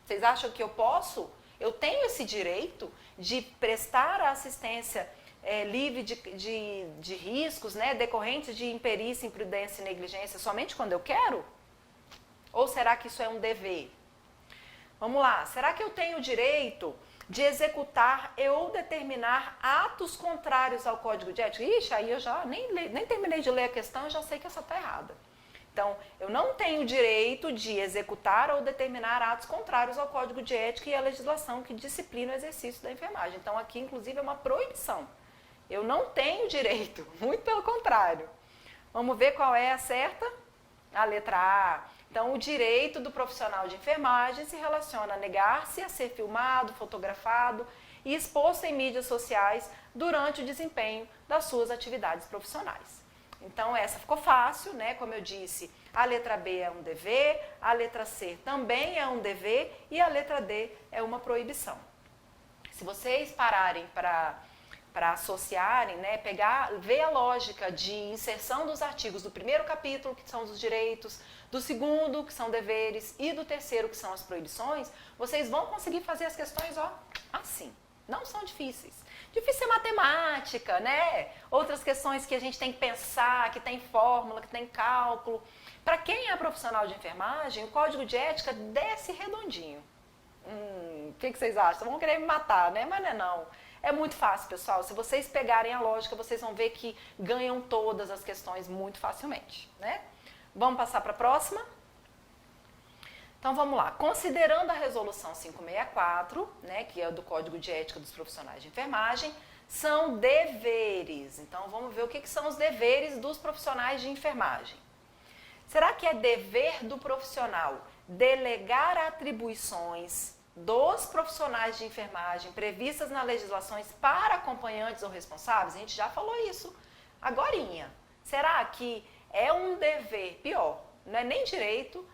Vocês acham que eu posso? Eu tenho esse direito de prestar a assistência livre de riscos, né, decorrentes de imperícia, imprudência e negligência somente quando eu quero? Ou será que isso é um dever? Vamos lá, será que eu tenho o direito de executar ou determinar atos contrários ao Código de Ética? Ixi, aí eu já nem terminei de ler a questão, eu já sei que essa está errada. Então, eu não tenho o direito de executar ou determinar atos contrários ao Código de Ética e à legislação que disciplina o exercício da enfermagem. Então, aqui, inclusive, é uma proibição. Eu não tenho direito, muito pelo contrário. Vamos ver qual é a certa? A letra A. Então, o direito do profissional de enfermagem se relaciona a negar-se a ser filmado, fotografado e exposto em mídias sociais durante o desempenho das suas atividades profissionais. Então, essa ficou fácil, né? Como eu disse, a letra B é um dever, a letra C também é um dever e a letra D é uma proibição. Se vocês pararem para associarem, né, ver a lógica de inserção dos artigos do primeiro capítulo, que são os direitos, do segundo, que são deveres, e do terceiro, que são as proibições, vocês vão conseguir fazer as questões, ó, assim. Não são difíceis. Difícil é matemática, né? Outras questões que a gente tem que pensar, que tem fórmula, que tem cálculo. Para quem é profissional de enfermagem, o código de ética desce redondinho. O que vocês acham? Vão querer me matar, né? Mas não é não. É muito fácil, pessoal. Se vocês pegarem a lógica, vocês vão ver que ganham todas as questões muito facilmente, né? Vamos passar para a próxima? Então vamos lá. Considerando a resolução 564, né, que é do Código de Ética dos Profissionais de Enfermagem, são deveres. Então vamos ver o que são os deveres dos profissionais de enfermagem. Será que é dever do profissional delegar atribuições dos profissionais de enfermagem previstas nas legislações para acompanhantes ou responsáveis? A gente já falou isso agorinha. Será que é um dever? Pior, não é nem direito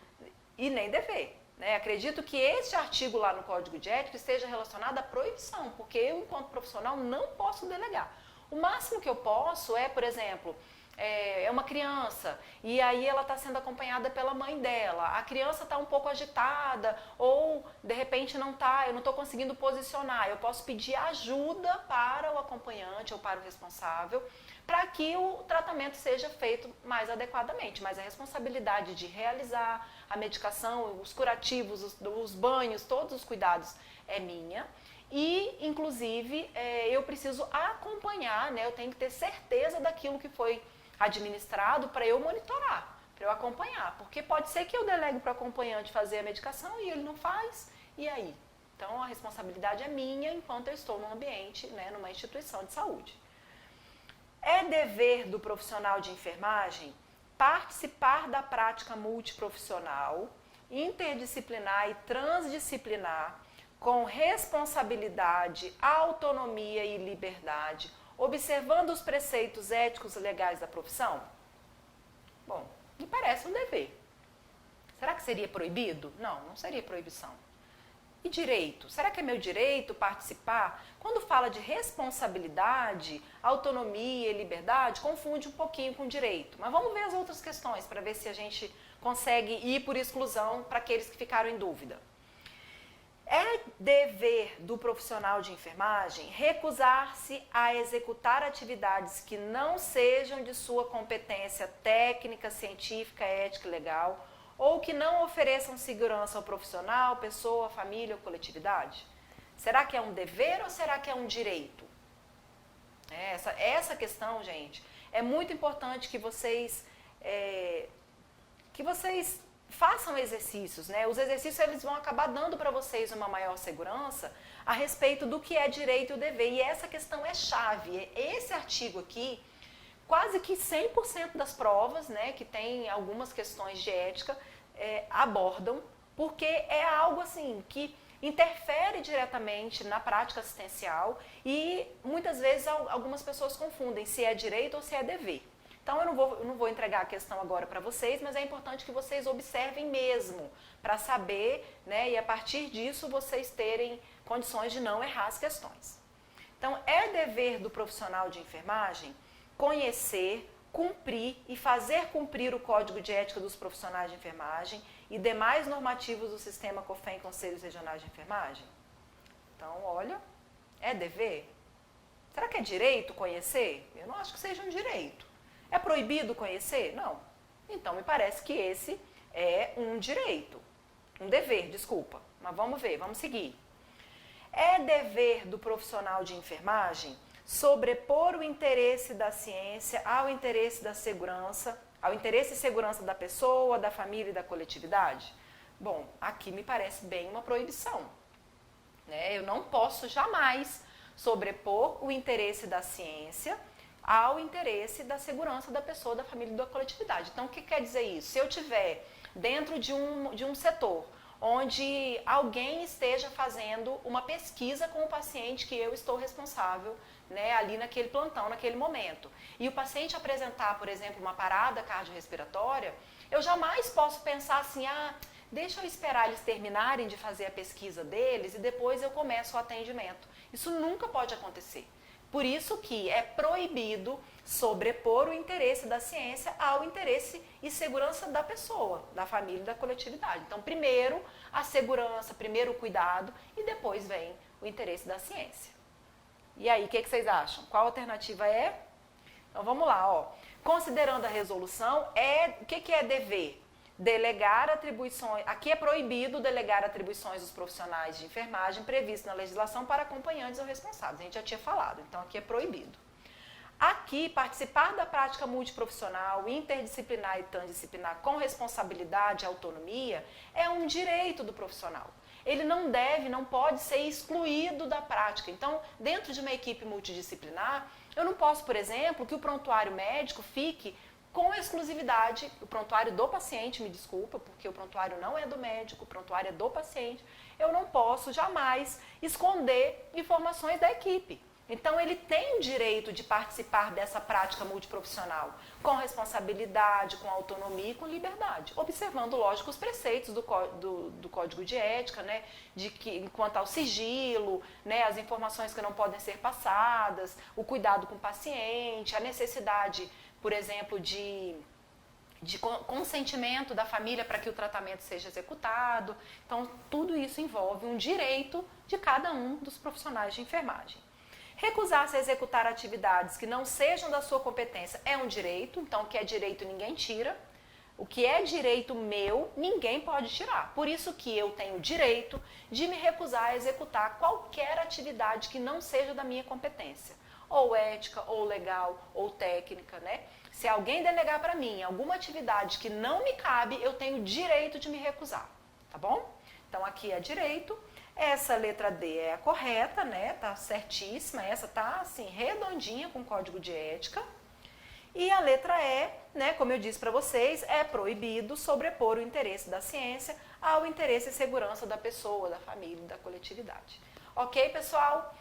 e nem dever. Né? Acredito que este artigo lá no Código de Ética esteja relacionado à proibição, porque eu, enquanto profissional, não posso delegar. O máximo que eu posso é, por exemplo, é uma criança e aí ela está sendo acompanhada pela mãe dela. A criança está um pouco agitada ou, de repente, não está, eu não estou conseguindo posicionar. Eu posso pedir ajuda para o acompanhante ou para o responsável para que o tratamento seja feito mais adequadamente. Mas a responsabilidade de realizar a medicação, os curativos, os banhos, todos os cuidados é minha. E, inclusive, eu preciso acompanhar, né? Eu tenho que ter certeza daquilo que foi administrado para eu monitorar, para eu acompanhar. Porque pode ser que eu delegue para o acompanhante fazer a medicação e ele não faz, e aí? Então, a responsabilidade é minha enquanto eu estou num ambiente, né, numa instituição de saúde. É dever do profissional de enfermagem participar da prática multiprofissional, interdisciplinar e transdisciplinar, com responsabilidade, autonomia e liberdade, observando os preceitos éticos e legais da profissão? Bom, me parece um dever. Será que seria proibido? Não, não seria proibição. E direito? Será que é meu direito participar? Quando fala de responsabilidade, autonomia e liberdade, confunde um pouquinho com direito. Mas vamos ver as outras questões para ver se a gente consegue ir por exclusão para aqueles que ficaram em dúvida. É dever do profissional de enfermagem recusar-se a executar atividades que não sejam de sua competência técnica, científica, ética e legal, ou que não ofereçam segurança ao profissional, pessoa, família ou coletividade? Será que é um dever ou será que é um direito? Essa questão, gente, é muito importante que vocês façam exercícios, né? Os exercícios eles vão acabar dando para vocês uma maior segurança a respeito do que é direito e o dever. E essa questão é chave. Esse artigo aqui, quase que 100% das provas, né, que tem algumas questões de ética, abordam, porque é algo assim que interfere diretamente na prática assistencial e muitas vezes algumas pessoas confundem se é direito ou se é dever. Então eu não vou entregar a questão agora para vocês, mas é importante que vocês observem mesmo, para saber, né, e a partir disso vocês terem condições de não errar as questões. Então é dever do profissional de enfermagem conhecer, cumprir e fazer cumprir o Código de Ética dos Profissionais de Enfermagem e demais normativos do Sistema COFEN e Conselhos Regionais de Enfermagem? Então, olha, é dever? Será que é direito conhecer? Eu não acho que seja um direito. É proibido conhecer? Não. Então, me parece que esse é um direito. Um dever, desculpa. Mas vamos ver, vamos seguir. É dever do profissional de enfermagem sobrepor o interesse da ciência ao interesse da segurança, ao interesse e segurança da pessoa, da família e da coletividade? Bom, aqui me parece bem uma proibição. Né? Eu não posso jamais sobrepor o interesse da ciência ao interesse da segurança da pessoa, da família e da coletividade. Então, o que quer dizer isso? Se eu tiver dentro de um setor onde alguém esteja fazendo uma pesquisa com o paciente que eu estou responsável, né, ali naquele plantão, naquele momento, e o paciente apresentar, por exemplo, uma parada cardiorrespiratória, eu jamais posso pensar assim, deixa eu esperar eles terminarem de fazer a pesquisa deles e depois eu começo o atendimento. Isso nunca pode acontecer. Por isso que é proibido sobrepor o interesse da ciência ao interesse e segurança da pessoa, da família e da coletividade. Então, primeiro a segurança, primeiro o cuidado e depois vem o interesse da ciência. E aí, o que vocês acham? Qual alternativa é? Então, vamos lá, ó. Considerando a resolução, o que é dever? Delegar atribuições, aqui é proibido delegar atribuições dos profissionais de enfermagem previstas na legislação para acompanhantes ou responsáveis, a gente já tinha falado, então aqui é proibido. Aqui, participar da prática multiprofissional, interdisciplinar e transdisciplinar com responsabilidade e autonomia é um direito do profissional. Ele não pode ser excluído da prática. Então, dentro de uma equipe multidisciplinar, eu não posso, por exemplo, que o prontuário médico fique com exclusividade, o prontuário do paciente, me desculpa, porque o prontuário não é do médico, o prontuário é do paciente, eu não posso jamais esconder informações da equipe. Então, ele tem o direito de participar dessa prática multiprofissional, com responsabilidade, com autonomia e com liberdade, observando, lógico, os preceitos do Código de Ética, né, quanto ao sigilo, né, as informações que não podem ser passadas, o cuidado com o paciente, a necessidade, por exemplo, de consentimento da família para que o tratamento seja executado. Então, tudo isso envolve um direito de cada um dos profissionais de enfermagem. Recusar-se a executar atividades que não sejam da sua competência é um direito, então o que é direito ninguém tira. O que é direito meu, ninguém pode tirar. Por isso que eu tenho o direito de me recusar a executar qualquer atividade que não seja da minha competência. Ou ética, ou legal, ou técnica, né? Se alguém denegar para mim alguma atividade que não me cabe, eu tenho o direito de me recusar, tá bom? Então aqui é direito. Essa letra D é a correta, né? Tá certíssima. Essa tá assim redondinha com o Código de Ética. E a letra E, né, como eu disse para vocês, é proibido sobrepor o interesse da ciência ao interesse e segurança da pessoa, da família e da coletividade. Ok, pessoal?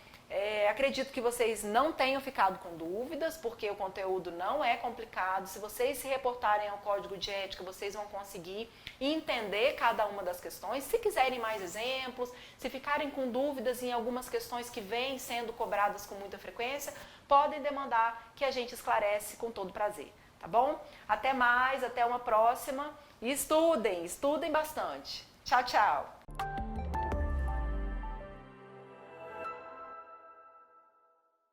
Acredito que vocês não tenham ficado com dúvidas, porque o conteúdo não é complicado. Se vocês se reportarem ao Código de Ética, vocês vão conseguir entender cada uma das questões. Se quiserem mais exemplos, se ficarem com dúvidas em algumas questões que vêm sendo cobradas com muita frequência, podem demandar que a gente esclarece com todo prazer, tá bom? Até mais, até uma próxima. E estudem bastante. Tchau, tchau!